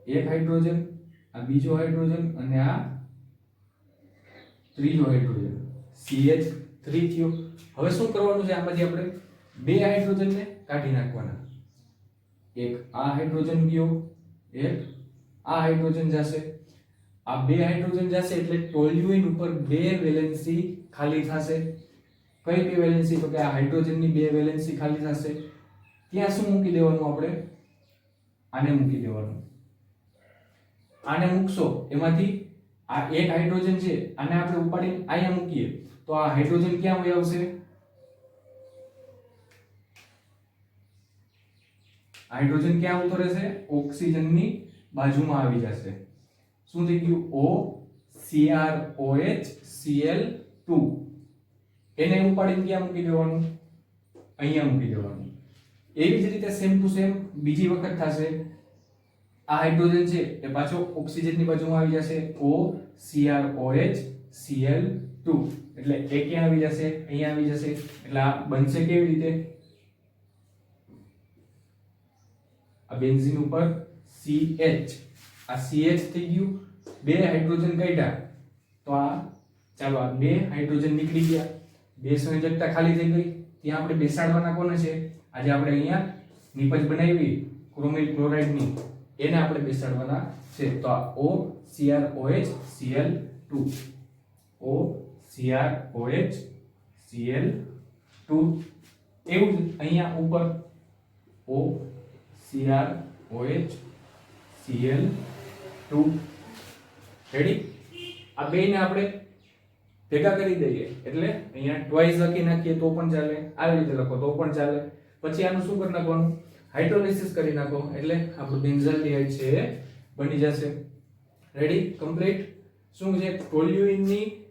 એક હાઇડ્રોજન આ બીજો હાઇડ્રોજન અને આ ત્રીજો હાઇડ્રોજન CH3 થયો હવે શું કરવાનું છે આમાંથી આપણે બે હાઇડ્રોજનને કાઢી નાખવાના એક આ હાઇડ્રોજન ગયો એક આ હાઇડ્રોજન જશે આ બે હાઇડ્રોજન જશે એટલે ટોલ્યુઇન ઉપર બે વેલેન્સી ખાલી થશે કઈ બે વેલેન્સી તો કે આ હાઇડ્રોજનની બે વેલેન્સી ખાલી થશે ત્યાં શું મૂકી દેવાનું આપણે આને મૂકી દેવાનું આને મૂકશો એમાંથી આ એક હાઇડ્રોજન છે આને આપણે ઉપાડીને અહીંયા મૂકીએ તો આ હાઇડ્રોજન ક્યાં વહી આવશે હાઇડ્રોજન ક્યાં આવતો રહેશે ઓક્સિજનની બાજુમાં આવી જશે શું થઈ ગયું O CrOH Cl2 એને ઉપાડીને ક્યાં મૂકી દેવાનું અહીંયા મૂકી દેવાનું એવી જ રીતે સેમ ટુ સેમ બીજી વખત થશે આ હાઇડ્રોજન છે એ પાછો ઓક્સિજનની બાજુમાં આવી જશે O CrOH Cl2 એટલે એ ક્યાં આવી જશે અહીંયા આવી જશે એટલે આ બનશે કેવી રીતે આ બેન્ઝીન ઉપર CH આ CH થઈ ગયું બે હાઇડ્રોજન કાઢ્યા તો આ ચાલો આ બે હાઇડ્રોજન નીકળી ગયા બે સંયોજકતા ખાલી થઈ ગઈ ત્યાં આપણે બેસાડવાના કોને છે આજે આપણે અહીંયા નિપજ બનાવી ક્રોમિલ ક્લોરાઇડની એને આપણે બેસાડવાના છે તો આ O CrOH Cl2 O CrOH Cl2 એવું જ અહીંયા ઉપર O CrOH Cl2 રેડી આ બેને આપણે ભેગા કરી દઈએ એટલે અહીંયા ટ્વાઇસ લખી નાખીએ તો પણ ચાલે આવી રીતે લખો તો પણ ચાલે પછી આનું શું કરી નાખવાનું હાઇડ્રોલિસિસ કરી નાખો એટલે આપણું બેન્ઝાલ્ડીહાઇડ છે એ બની જશે રેડી કમ્પ્લીટ શું છે ટોલ્યુઇનની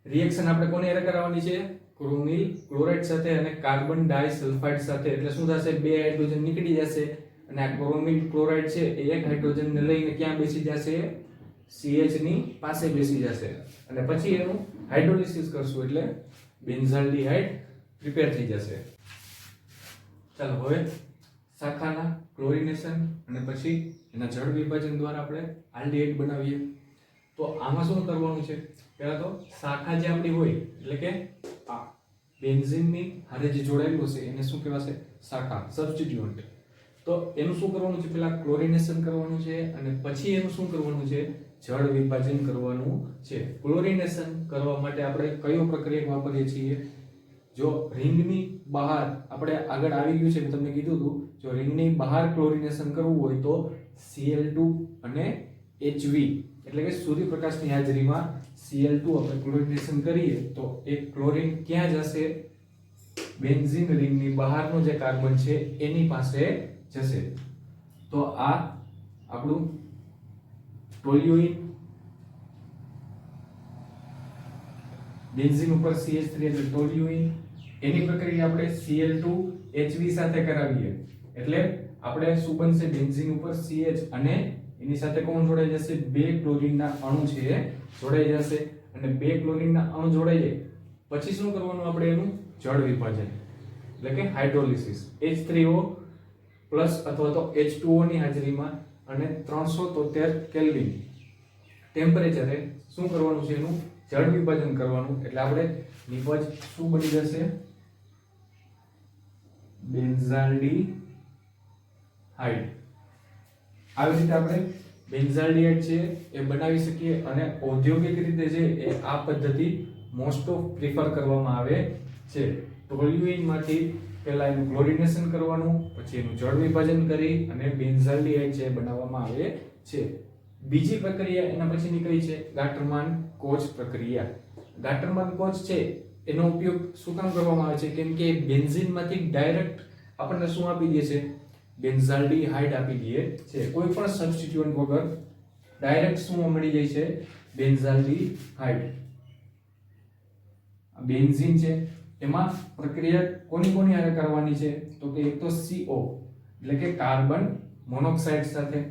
રિએક્શન આપણે કોને એરે કરાવવાની છે ક્રોમિલ ક્લોરાઇડ સાથે અને કાર્બન ડાઇસલ્ફાઇડ સાથે એટલે શું થશે બે હાઇડ્રોજન નીકળી જશે અને આ ક્રોમિલ ક્લોરાઇડ છે એ એક હાઇડ્રોજનને લઈને ક્યાં બેસી જશે CH ની પાસે બેસી જશે અને પછી એનું હાઇડ્રોલિસિસ કરશું એટલે બેન્ઝાલ્ડીહાઇડ પ્રિપેર થઈ જશે ચાલો હવે શાખાના ક્લોરિનેશન અને પછી એના જળ વિભાજન દ્વારા આપણે આલ્ડીહાઇડ બનાવીએ તો આમાં શું કરવાનું છે પહેલા તો શાખા જે આપણી હોય એટલે કે આ બેન્ઝીનની હારે જે જોડાયેલું છે એને શું કહેવાશે શાખા સબસ્ટિટ્યુઅન્ટ તો એનું શું કરવાનું છે પહેલા ક્લોરિનેશન કરવાનું છે અને પછી એનું શું કરવાનું છે જળ વિભાજન કરવાનું છે ક્લોરિનેશન કરવા માટે આપણે કયો પ્રક્રિયા વાપરીએ છીએ જો રિંગની બહાર આપણે આગળ આવી ગયું છે મેં તમને કીધું હતું જો રિંગની બહાર ક્લોરિનેશન કરવું હોય તો Cl2 અને HV એટલે કે સૂર્યપ્રકાશની હાજરીમાં Cl2 આપણે ક્લોરિનેશન કરીએ તો એ ક્લોરીન ક્યાં જશે? બેન્ઝીન રિંગની બહારનો જે કાર્બન છે એની પાસે જશે. તો આ આપણું ટોલ્યુઇન, બેન્ઝીન ઉપર CH3 એટલે ટોલ્યુઇન, એની પ્રક્રિયા આપણે Cl2 Hv સાથે કરાવીએ એટલે આપણે શું બનશે? બેન્ઝીન ઉપર CH અને એની સાથે કોણ જોડાઈ જશે? બે ક્લોરીનના અણુ છે એ જોડાઈ જશે. અને બે ક્લોરીનના અણુ જોડાઈ જાય પછી શું કરવાનું? આપણે એનું જળ વિભાજન એટલે કે હાઇડ્રોલિસિસ. H3O પ્લસ અથવા તો H2O ની હાજરીમાં અને 373 કેલ્વિન ટેમ્પરેચરે શું કરવાનું છે? એનું જળ વિભાજન કરવાનું. એટલે આપણે નિપજ શું બની જશે? બેન્ઝાલ્ડીહાઇડ. આવી રીતે આપણે બેન્ઝાલ્ડીહાઇડ છે એ બનાવી શકીએ અને ઔદ્યોગિક રીતે છે એ આ પદ્ધતિ મોસ્ટ ઓફ પ્રિફર કરવામાં આવે છે. ટોલ્યુઇન માંથી પહેલા એનું ક્લોરિનેશન કરવાનું, પછી એનું જળ વિભાજન કરી અને બેન્ઝાલ્ડીહાઇડ છે બનાવવામાં આવે છે. બીજી પ્રક્રિયા એના પછીની કઈ છે? ગાટરમાન-કોચ પ્રક્રિયા. ગાટરમાન-કોચ છે એનો ઉપયોગ શું કામ કરવામાં આવે છે? કેમ કે બેન્ઝીનમાંથી ડાયરેક્ટ આપણને શું આપી દે છે? બેન્ઝાલ્ડીહાઇડ આપી દે છે. કોઈ પણ સબસ્ટિટ્યુઅન્ટ વગર ડાયરેક્ટ શું મળી જાય છે? બેન્ઝાલ્ડીહાઇડ. બેન્ઝીન છે એમાં પ્રક્રિયા કોની હારે કરવાની છે? તો કે એક તો CO એટલે કે કાર્બન મોનોક્સાઇડ સાથે,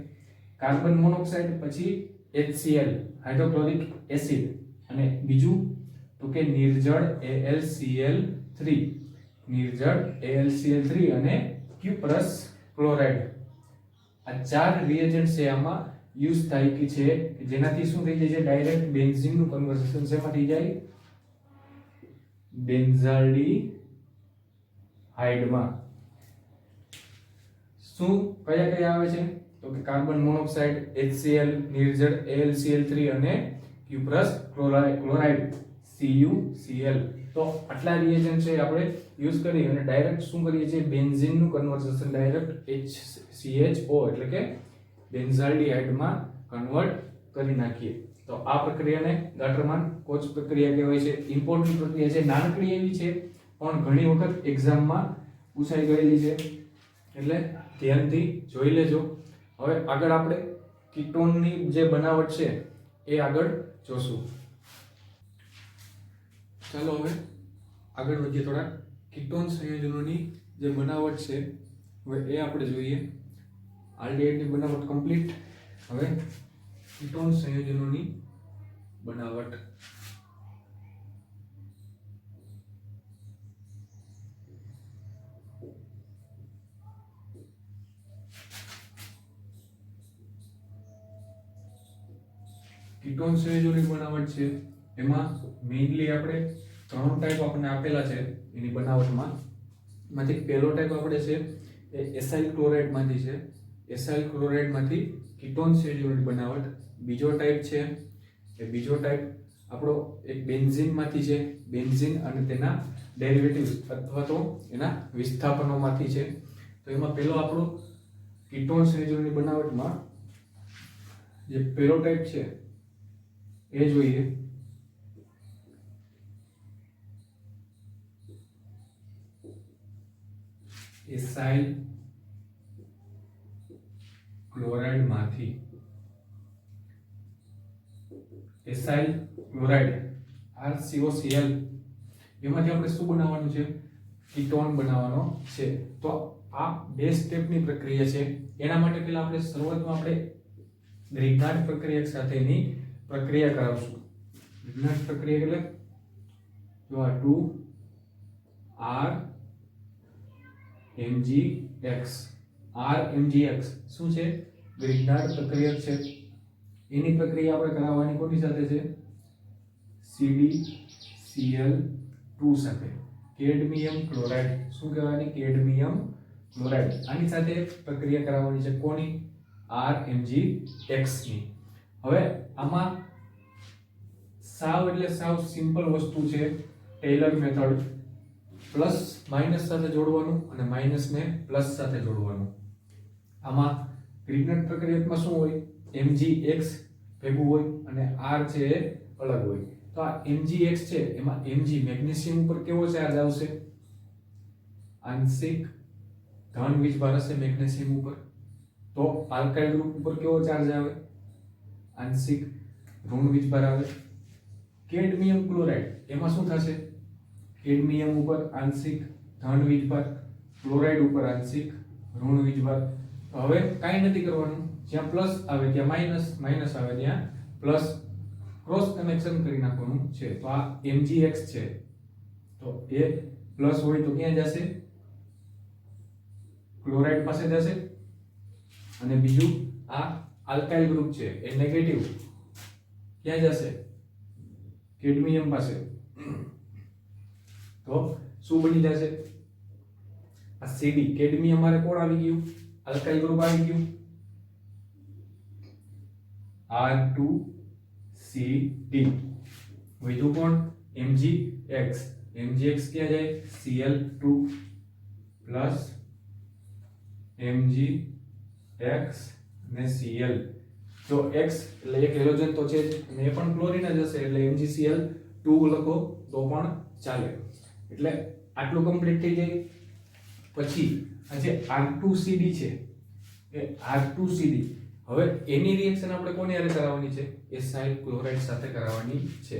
કાર્બન મોનોક્સાઇડ, પછી HCl હાઇડ્રોક્લોરિક એસિડ, અને બીજું તો કે નિર્જળ AlCl3, નિર્જળ AlCl3 અને ક્યુપ્રસ ક્લોરાઇડ. આ ચાર રિએજન્ટ છે આમાં યુઝ થાય કે છે જેનાથી શું થઈ જાય છે? ડાયરેક્ટ બેન્ઝીનનું કન્વર્ઝન શેમાં થઈ જાય? બેન્ઝાલ્ડીહાઇડમાં. શું કયા આવે છે? તો કે કાર્બન મોનોક્સાઇડ, HCl, નિર્જળ AlCl3 અને ક્યુપ્રસ ક્લોરાઇડ CuCl. તો આટલા રિએજન્ટ છે આપણે યુઝ કરી અને ડાયરેક્ટ શું કરીએ છીએ? બેન્ઝીનનું કન્વર્ઝન ડાયરેક્ટ HCHO એટલે કે બેન્ઝાલ્ડીહાઇડમાં કન્વર્ટ કરી નાખીએ. તો આ પ્રક્રિયાને ગાટરમાન-કોચ પ્રક્રિયા કહેવાય છે. ઇમ્પોર્ટન્ટ પ્રક્રિયા છે, નાનકડી એવી છે પણ ઘણી વખત એક્ઝામમાં પૂછાઈ ગયેલી છે એટલે ધ્યાનથી જોઈ લેજો. હવે આગળ આપણે કીટોનની જે બનાવટ છે એ આગળ જોશું. ચાલો હવે આગળ વધીએ. થોડા કીટોન સંયોજનોની જે બનાવટ છે હવે એ આપણે જોઈએ. આલ્ડીહાઇડની બનાવટ કમ્પ્લીટ. હવે કીટોન સંયોજનોની બનાવટ. કીટોન સંયોજનોની બનાવટ છે એમાં મેઇનલી આપણે ત્રણ ટાઈપ આપણને આપેલા છે એની બનાવટમાં. એમાંથી પહેલો ટાઈપ આપણે છે એ એસાઇલ ક્લોરાઇડ માંથી છે. એસાઇલ ક્લોરાઇડ માંથી કીટોન સંયોજનોની બનાવટ. બીજો ટાઈપ છે એ બીજો ટાઈપ આપણો એક બેન્ઝીન માંથી છે. બેન્ઝીન અને તેના ડેરિવેટિવ્સ અથવા તો એના વિસ્થાપનોમાંથી છે. તો એમાં પહેલો આપણો કીટોન સંયોજનોની બનાવટમાં જે પહેલો ટાઈપ છે એ જોઈએ. એસાઇલ ક્લોરાઇડ માંથી એસાઇલ ક્લોરાઇડ RCOCl એમાંથી આપણે શું બનાવવાનું છે? કીટોન બનાવવાનો છે. તો આ બે સ્ટેપની પ્રક્રિયા છે. એના માટે પહેલા આપણે શરૂઆતમાં આપણે ગ્રીગાર્ડ પ્રક્રિયા સાથેની પ્રક્રિયા કરાવશું. ગ્રીગાર્ડ પ્રક્રિયા એટલે જો આ 2RMgX. RMgX શું છે? ગ્રીગાર્ડ પ્રક્રિયા છે. એની પ્રક્રિયા આપણે કરાવવાની કોની સાથે છે? CdCl2 સાથે. Cadmium chloride. શું કહેવાની? Cadmium chloride. આની સાથે પ્રક્રિયા કરાવવાની છે કોની? RMgX ની. હવે આમાં સાવ એટલે સાવ સિમ્પલ વસ્તુ છે. Taylor method. પ્લસ માઇનસ સાથે જોડવાનું અને માઇનસ ને પ્લસ સાથે જોડવાનું. આમાં ગ્રીગાર્ડ પ્રક્રિયામાં શું હોય? Mgx ભેગું હોય અને R છે એ અલગ હોય. તો આ Mgx છે એમાં Mg મેગ્નેશિયમ ઉપર કેવો ચાર્જ આવશે? આંશિક ધન વીજભાર હશે મેગ્નેશિયમ ઉપર. તો આલ્કાઇલ ગ્રુપ ઉપર કેવો ચાર્જ આવે? આંશિક ઋણ વીજભાર આવે. કેડમિયમ ક્લોરાઇડ એમાં શું થશે? કેડમિયમ ઉપર આંશિક ધન વીજભાર, ક્લોરાઇડ ઉપર આંશિક ઋણ વીજભાર. તો હવે કાંઈ નથી કરવાનું, જ્યાં પ્લસ આવે ત્યાં માઈનસ, માઈનસ આવે ત્યાં પ્લસ, ક્રોસ કનેક્શન કરી નાખવાનું છે. તો આ Mgx છે તો એ પ્લસ હોય તો ક્યાં જશે? ક્લોરાઇડ પાસે જશે. અને બીજું આ આલ્કાઇલ ગ્રુપ છે એ નેગેટિવ ક્યાં જશે? કેડમિયમ પાસે. તો શું બની જશે? આ Cd કેડમિયમ મારે કોણ આવી ગયું? આલ્કાઇલ ગ્રુપ આવી ગયું. R2CD વધ્યું કોણ? Mgx. Mgx ક્યાં જાય? Cl2 પ્લસ Mgx ને Cl. તો x એટલે એક હેલોજન તો છે જ અને એ પણ ક્લોરીન જ હશે એટલે MgCl2 લખો તો પણ ચાલે. એટલે આટલું કમ્પ્લીટ થઈ જાય. પછી આ જે R2CD છે એ R2CD હવે એની રિએક્શન આપણે કોની સાથે કરાવવાની છે? એસાઇલ ક્લોરાઇડ સાથે કરાવવાની છે.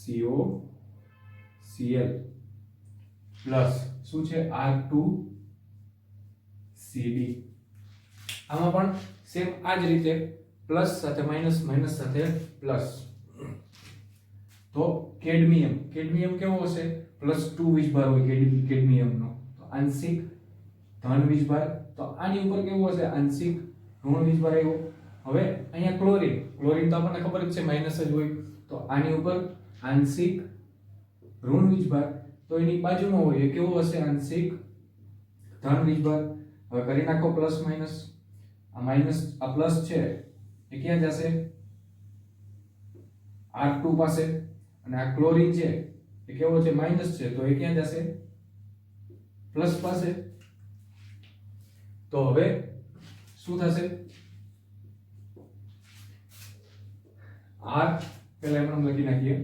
RCOCl પ્લસ શું છે? R2CD. આમાં પણ સેમ આ જ રીતે પ્લસ સાથે માઈનસ, માઈનસ સાથે પ્લસ. તો કેડમિયમ કેવો હશે? +2 વીજભાર હોય કેડમિયમનો. તો આંશિક ધન વીજભાર. તો આની ઉપર કેવું હશે? આંશિક ઋણ વીજભાર આવ્યો. હવે અહીંયા ક્લોરીન તો આપણને ખબર જ છે માઈનસ જ હોય. તો આની ઉપર આંશિક ઋણ વીજભાર. તો એની બાજુમાં હોય એ કેવો હશે? આંશિક ધન વીજભાર. હવે કરી નાખો પ્લસ માઈનસ. આ માઈનસ આ પ્લસ છે એ ક્યાં જશે? R2 પાસે. અને આ ક્લોરીન છે એ કેવો છે? માઈનસ છે તો એ ક્યાં જશે? પ્લસ પાસે. તો હવે શું થશે? R પહેલા એમ લખી નાખીએ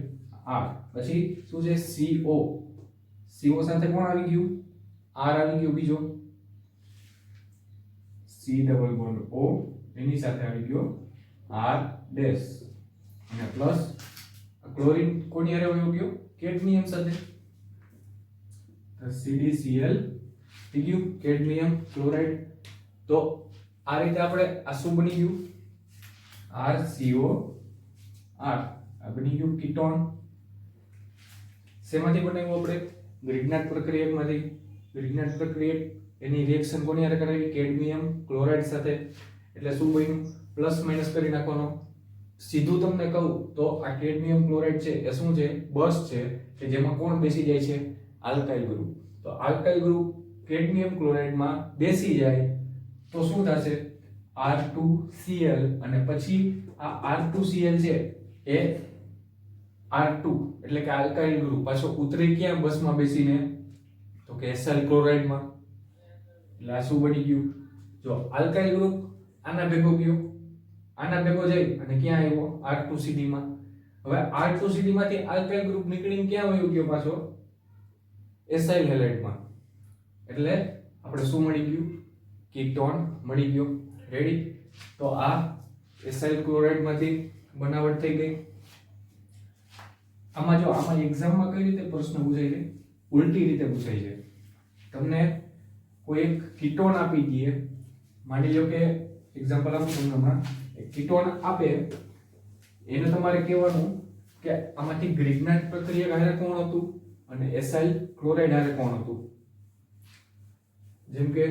R. પછી શું છે? CO સાથે કોણ આવી ગયું? R આવી ગયો બીજો. C ડબલ બોન્ડ O એની સાથે આવી ગયો R ડેશ. અને પ્લસ ક્લોરીન કોની હારે વયો ગયો? કેડમિયમ સાથે. તો CdCl થઈ ગયું કેડમિયમ ક્લોરાઇડ. તો આ રીતે આપણે આ શું બની ગયું? RCOR. આ બની ગયું કીટોન. શેમાંથી બનાવ્યું આપણે? ગ્રિગ્નાર્ડ પ્રક્રિયકમાંથી. ગ્રિગ્નાર્ડ પ્રક્રિયક એની રિએક્શન કોની હારે કરાવી? કેડમિયમ ક્લોરાઇડ સાથે. એટલે શું બન્યું? પ્લસ માઈનસ કરી નાખવાનો. સીધું તમને કહું તો આ કેડમિયમ ક્લોરાઇડ છે એ શું છે? બસ છે કે જેમાં કોણ બેસી જાય છે? Alkyl group. તો આલ્કાઇલ ગ્રુપ કેડમિયમ ક્લોરાઇડમાં બેસી જાય તો શું થશે? R2Cl. અને પછી આ R2Cl છે એ R2 એટલે કે આલ્કાઇલ ગ્રુપ પાછો ઉતરી ક્યાં બસમાં બેસીને? તો કે એસાઇલ ક્લોરાઇડમાં. એટલે આ શું બની ગયું? જો આલ્કાઇલ ગ્રુપ આના ભેગો ગયો, આના ભેગો જઈ અને ક્યાં આવ્યો? R2CD માં. હવે R2CD માંથી આલ્કાઇલ ગ્રુપ નીકળીને ક્યાં વયો ગયો પાછો? એસાઇલ હેલાઇડમાં. એટલે આપણે શું મળી ગયું? કીટોન મળી ગયો. રેડી? તો આ એસાઇલ ક્લોરાઇડ માંથી બનાવટ થઈ ગઈ. આમાં એક્ઝામમાં કઈ રીતે પ્રશ્ન પૂછાય છે? ઉલટી રીતે પૂછાય છે. તમને કોઈ એક કીટોન આપી દઈએ, માની લો કે એક્ઝામ્પલ આપું તમને હમણાં, એક કીટોન આપે, એને તમારે કહેવાનું કે આમાંથી ગ્રિગ્નાર્ડ પ્રક્રિયક હારે કોણ હતું અને એસાઇલ ક્લોરાઇડ હારે કોણ હતું. જેમ કે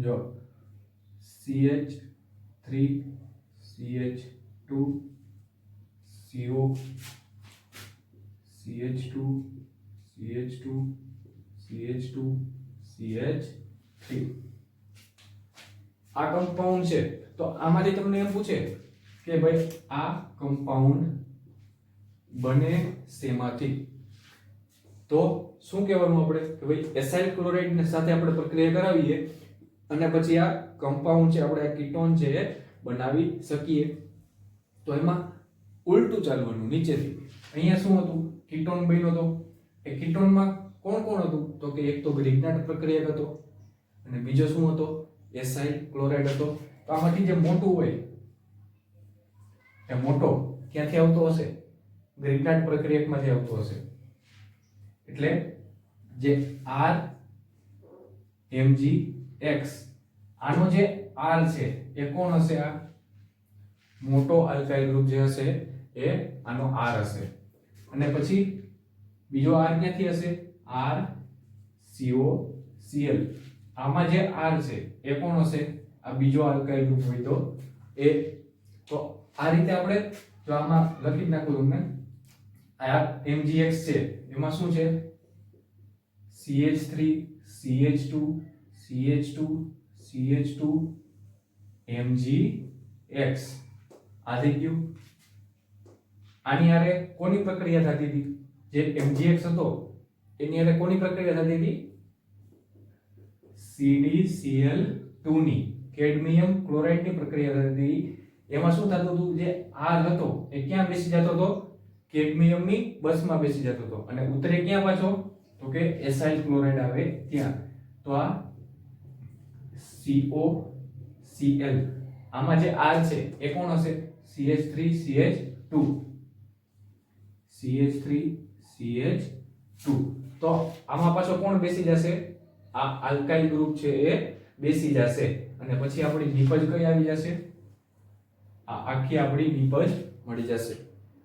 જો CH3 CH2 CO CH2 CH2 CH2 CH3 આ કમ્પાઉન્ડ છે. તો આમાંથી તમને એમ પૂછે કે ભાઈ આ કમ્પાઉન્ડ બને શેમાંથી? તો શું કહેવાનું આપણે કે ભાઈ એસાઇલ ક્લોરાઇડ ને સાથે આપણે પ્રક્રિયા કરાવીએ અને પછી આ કમ્પાઉન્ડ છે આપણે આ કીટોન છે એ બનાવી શકીએ. તો એમાં ઉલટું ચાલવાનું નીચેથી. અહીંયા શું હતું? કીટોન બન્યો હતો. એ કીટોનમાં કોણ કોણ હતું? તો કે એક તો ગ્રિગ્નાર્ડ પ્રક્રિયક હતો અને બીજો શું હતો? એસાઇલ ક્લોરાઇડ હતો. તો આમાંથી જે મોટું હોય એ મોટો ક્યાંથી આવતો હશે? ગ્રિગ્નાર્ડ પ્રક્રિયકમાંથી આવતો હશે. એટલે જે R Mgx આનો જે R છે એ કોણ હશે? આ મોટો આલ્કાઇલ ગ્રુપ જે હશે એ આનો R હશે. અને પછી બીજો R ક્યાંથી હશે? R COCl. આમાં જે R છે એ કોણ હશે? આ બીજો આલ્કાઇલ ગ્રુપ હોય તો એ. તો આ રીતે આપણે જો આમાં લખી નાખું તમને, આ Mgx છે એમાં શું છે? CH3 CH2 CH2 CH2 Mgx. આ થઈ ગયું. આની હારે કોની પ્રક્રિયા થતી હતી? જે Mgx હતો એની હારે કોની પ્રક્રિયા થતી હતી? CdCl2 ની, કેડમિયમ ક્લોરાઇડ ની પ્રક્રિયા થતી હતી. એમાં શું થતું હતું? જે R હતો એ ક્યાં બેસી જતો હતો? કેડમિયમ ની બસમાં બેસી જતો હતો અને ઉતરે ક્યાં પાછો? તો કે એસાઇલ ક્લોરાઇડ આવે ત્યાં. તો આ COCl. આમાં જે R છે એ કોણ હશે? CH3 CH2 CH3 CH2. તો આમાં પાછો કોણ બેસી જશે? આ આલ્કાઇલ ગ્રુપ છે એ બેસી જશે અને પછી આપણી નિપજ કઈ આવી જશે? આ આખી આપણી નિપજ મળી જશે.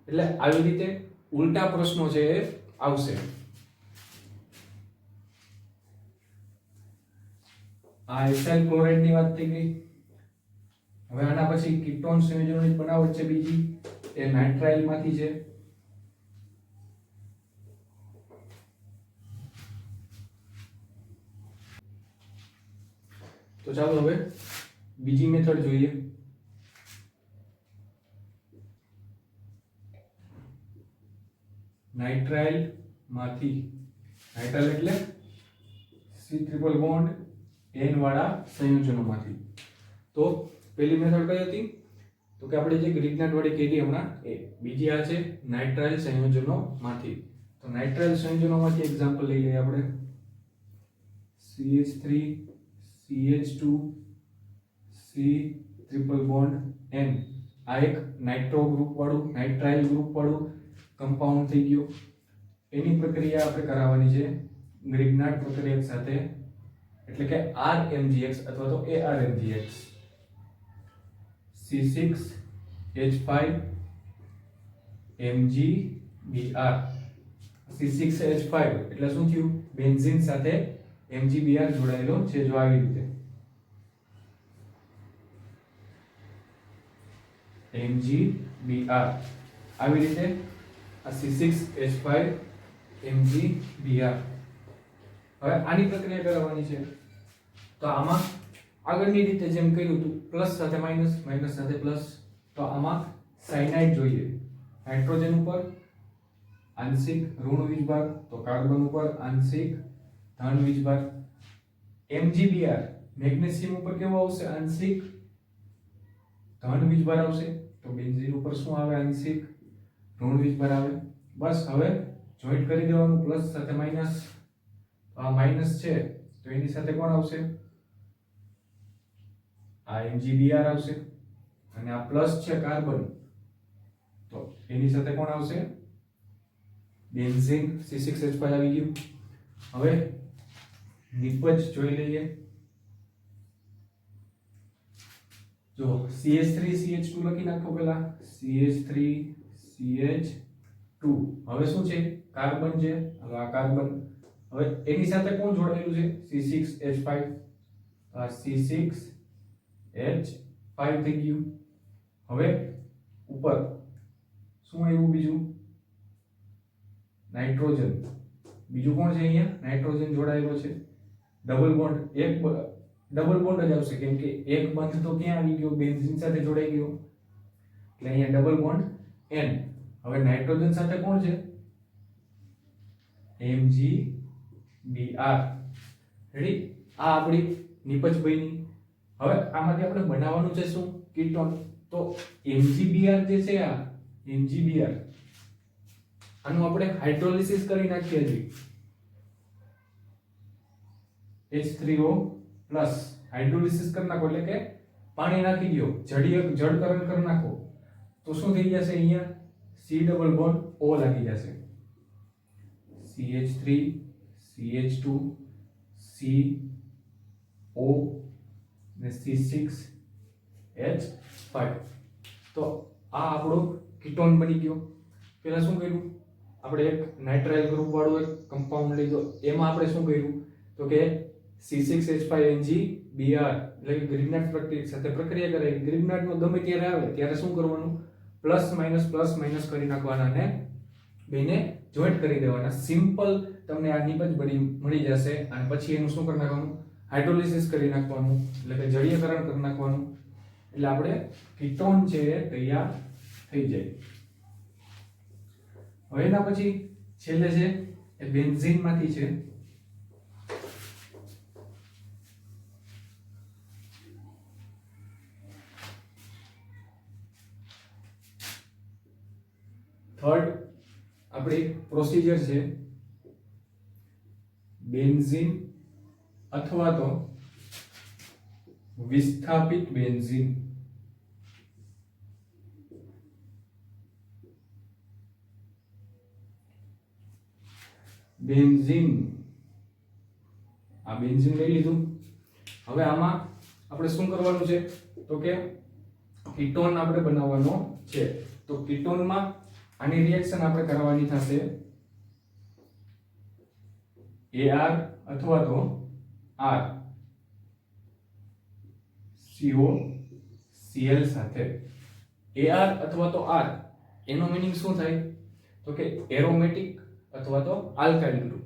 એટલે આવી રીતે ઉલટા પ્રશ્નો છે એ આવશે. આ એસાઇલ ક્લોરાઇડ ની વાત થઈ ગઈ. હવે આના પછી કીટોન સંયોજનોની બનાવટ છે બીજી, એ નાઇટ્રાઇલ માંથી છે. તો ચાલો હવે બીજી મેથડ જોઈએ. નાઇટ્રાઇલ માંથી, નાઇટ્રાઇલ એટલે C ટ્રિપલ બોન્ડ N વાળા સંયોજનોમાંથી. તો પહેલી મેથડ કઈ હતી? તો કે આપણે જે ગ્રિગ્નાર્ડ વાળી કીધી હમણાં એ. બીજી આ છે નાઇટ્રાઇલ સંયોજનોમાંથી. તો નાઇટ્રાઇલ સંયોજનોમાંથી એક્ઝામ્પલ લઈ લઈએ આપણે. CH3 CH2 C triple bond N. આ એક નાઇટ્રો ગ્રુપ વાળું, નાઇટ્રાઇલ ગ્રુપ વાળું કમ્પાઉન્ડ થઈ ગયું. એની પ્રક્રિયા આપણે કરાવવાની છે ગ્રિગ્નાર્ડ પ્રક્રિયક સાથે, એટલે કે RMgx અથવા તો ARMgx. C6H5 MgBr. C6H5 એટલે શું થયું? બેન્ઝીન સાથે MgBr જોડાયેલો છે. જો આવી રીતે MgBr આવી રીતે આ C6H5 MgBr. હવે આની પ્રક્રિયા કરવાની છે. તો આમાં આગળની રીતે જેમ કર્યું હતું, પ્લસ સાથે માઈનસ, માઈનસ સાથે પ્લસ. તો આમાં સાયનાઇડ જોઈએ. નાઇટ્રોજન ઉપર આંશિક ઋણ વીજભાર, તો કાર્બન ઉપર આંશિક ધન વીજભાર. MgBr મેગ્નેશિયમ ઉપર કેવો આવશે? આંશિક ધન વીજભાર આવશે. તો બેન્ઝીન ઉપર શું આવે? આંશિક ઋણ વીજભાર આવે. બસ હવે જોઈન્ટ કરી દેવાનું પ્લસ સાથે માઈનસ. આ માઈનસ છે તો એની સાથે કોણ આવશે? આ MgBr આવશે. અને આ પ્લસ છે કાર્બન, તો એની સાથે કોણ આવશે? બેન્ઝીન C6H5 આવી ગયું. હવે નિપજ જોઈ લઈએ. જો CH3 CH2 લખી નાખો પહેલા. CH3 CH2. હવે શું છે? કાર્બન છે. હવે આ કાર્બન. હવે એની સાથે કોણ જોડાયેલું છે? C6H5. આ C6H5 થઈ ગયું. હવે ઉપર શું આવ્યું બીજું? નાઇટ્રોજન. બીજું કોણ છે અહીંયા? નાઇટ્રોજન જોડાયેલો છે. ડબલ બોન્ડ, એક ડબલ બોન્ડ જ આવશે કેમ કે એક બંધ તો ક્યાં આવી ગયો? બેન્ઝીન સાથે જોડાઈ ગયો. એટલે અહીંયા ડબલ બોન્ડ N. હવે નાઇટ્રોજન સાથે કોણ છે? MgBr રેડી આ આપણી નિપજ બની હવે આમાંથી આપણે બનાવવાનું છે શું કીટોન તો MgBr જે છે આ MgBr આનું આપણે હાઇડ્રોલિસિસ કરી નાખીએ છીએ H3O પ્લસ હાઇડ્રોલિસિસ કરી નાખો એટલે કે પાણી નાખી દો જળકરણ કરી નાખો તો શું થઈ જશે અહીંયા C ડબલ બોન્ડ O લાગી જશે CH3 CH2 CO ને C6H5 તો આ આપણો કીટોન બની ગયો પહેલા શું કર્યું આપણે એક નાઇટ્રાઇલ ગ્રુપ વાળો એક કમ્પાઉન્ડ લીધો એમાં આપણે શું કર્યું તો કે C6H5NgBr એટલે કે ગ્રીનનાટ પ્રક્રિયા સાથે પ્રક્રિયા કરાય ગ્રીનનાટ નો ગમે ત્યારે આવે ત્યારે શું કરવાનું પ્લસ માઇનસ કરી નાખવાના ને બેને જોઈન્ટ કરી દેવાના સિમ્પલ તમને આ નિપજ મળી જશે અને પછી એનું શું કરી નાખવાનું હાઇડ્રોલિસિસ કરી નાખવાનું એટલે કે જળીયકરણ કરી નાખવાનું એટલે આપણે કીટોન છે તૈયાર થઈ જાય હવે એના પછી છેલ્લે છે એ બેન્ઝીન માંથી છે થર્ડ આપણી પ્રોસીજર છે બેન્ઝીન અથવા તો વિસ્થાપિત બેન્ઝીન આ બેન્ઝીન લઈ લીધું હવે આમાં આપણે શું કરવાનું છે તો કે કીટોન આપણે બનાવવાનો છે તો કીટોનમાં આની રિએક્શન આપણે કરવાની થશે AR અથવા તો R COCl સાથે AR અથવા તો R એનો મીનિંગ શું થાય તો કે એરોમેટિક અથવા તો આલ્કાઇલ ગ્રુપ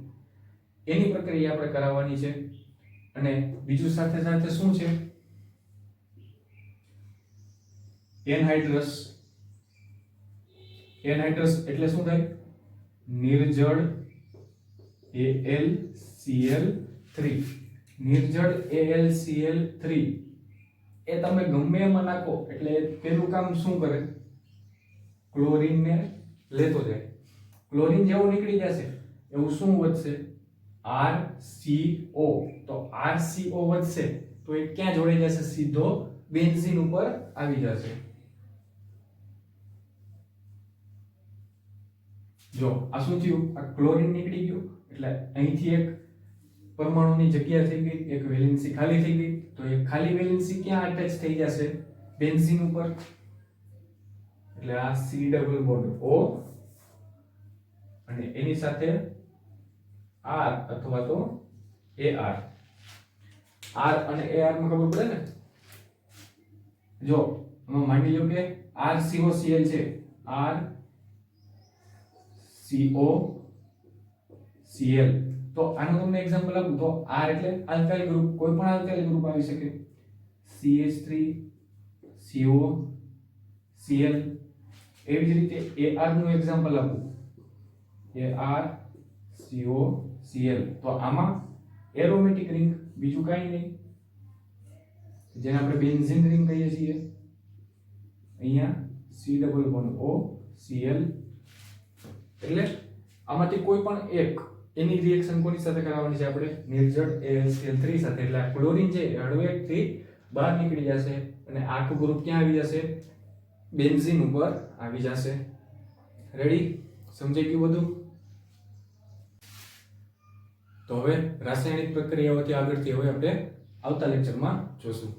એની પ્રક્રિયા આપણે કરાવવાની છે અને બીજું સાથે સાથે શું છે એનહાઇડ્રસ એટલે શું થાય નિર્જળ AlCl3 નિર્જળ AlCl3 એ તમે ગમે એમાં નાખો એટલે પેલું કામ શું કરે ક્લોરીન ને લેતો જાય ક્લોરીન જેવું નીકળી જશે એવું શું વધશે RCO તો RCO વધશે તો એ ક્યાં જોડાઈ જશે સીધો બેન્ઝીન ઉપર આવી જશે જો આ શું થયું આ ક્લોરીન નીકળી ગયું એટલે અહીંથી એક પરમાણુની જગ્યા થઈ ગઈ એક વેલેન્સી ખાલી થઈ ગઈ તો એ ખાલી વેલેન્સી ક્યાં અટેચ થઈ જશે બેન્ઝીન ઉપર એટલે આ C ડબલ બોન્ડ O અને એની સાથે R અથવા તો AR R અને AR માં ખબર પડે ને જો આમાં માની લો કે RCOCl છે RCOCl તો આનું તમને એક્ઝામ્પલ આપું તો R એટલે આલ્કાઇલ ગ્રુપ કોઈ પણ આલ્કાઇલ ગ્રુપ આવી શકે CH3 CO Cl એવી જ રીતે AR નું એક્ઝામ્પલ આપું AR CO Cl તો આમાં એરોમેટિક રિંગ બીજું કાંઈ નહીં જેને આપણે બેન્ઝીન રિંગ કહીએ છીએ અહીંયા C double bond O Cl એટલે આમાંથી કોઈ પણ એક એની રિએક્શન કોની સાથે કરાવવાની છે આપણે નિર્જળ AlCl3 સાથે એટલે આ ક્લોરીન છે હળવેકથી બહાર નીકળી જશે અને આખું ગ્રુપ ક્યાં આવી જશે બેન્ઝીન ઉપર આવી જશે રેડી સમજાઈ ગયું બધું તો હવે રાસાયણિક પ્રક્રિયાઓથી આગળથી હવે આપણે આવતા લેક્ચરમાં જોશું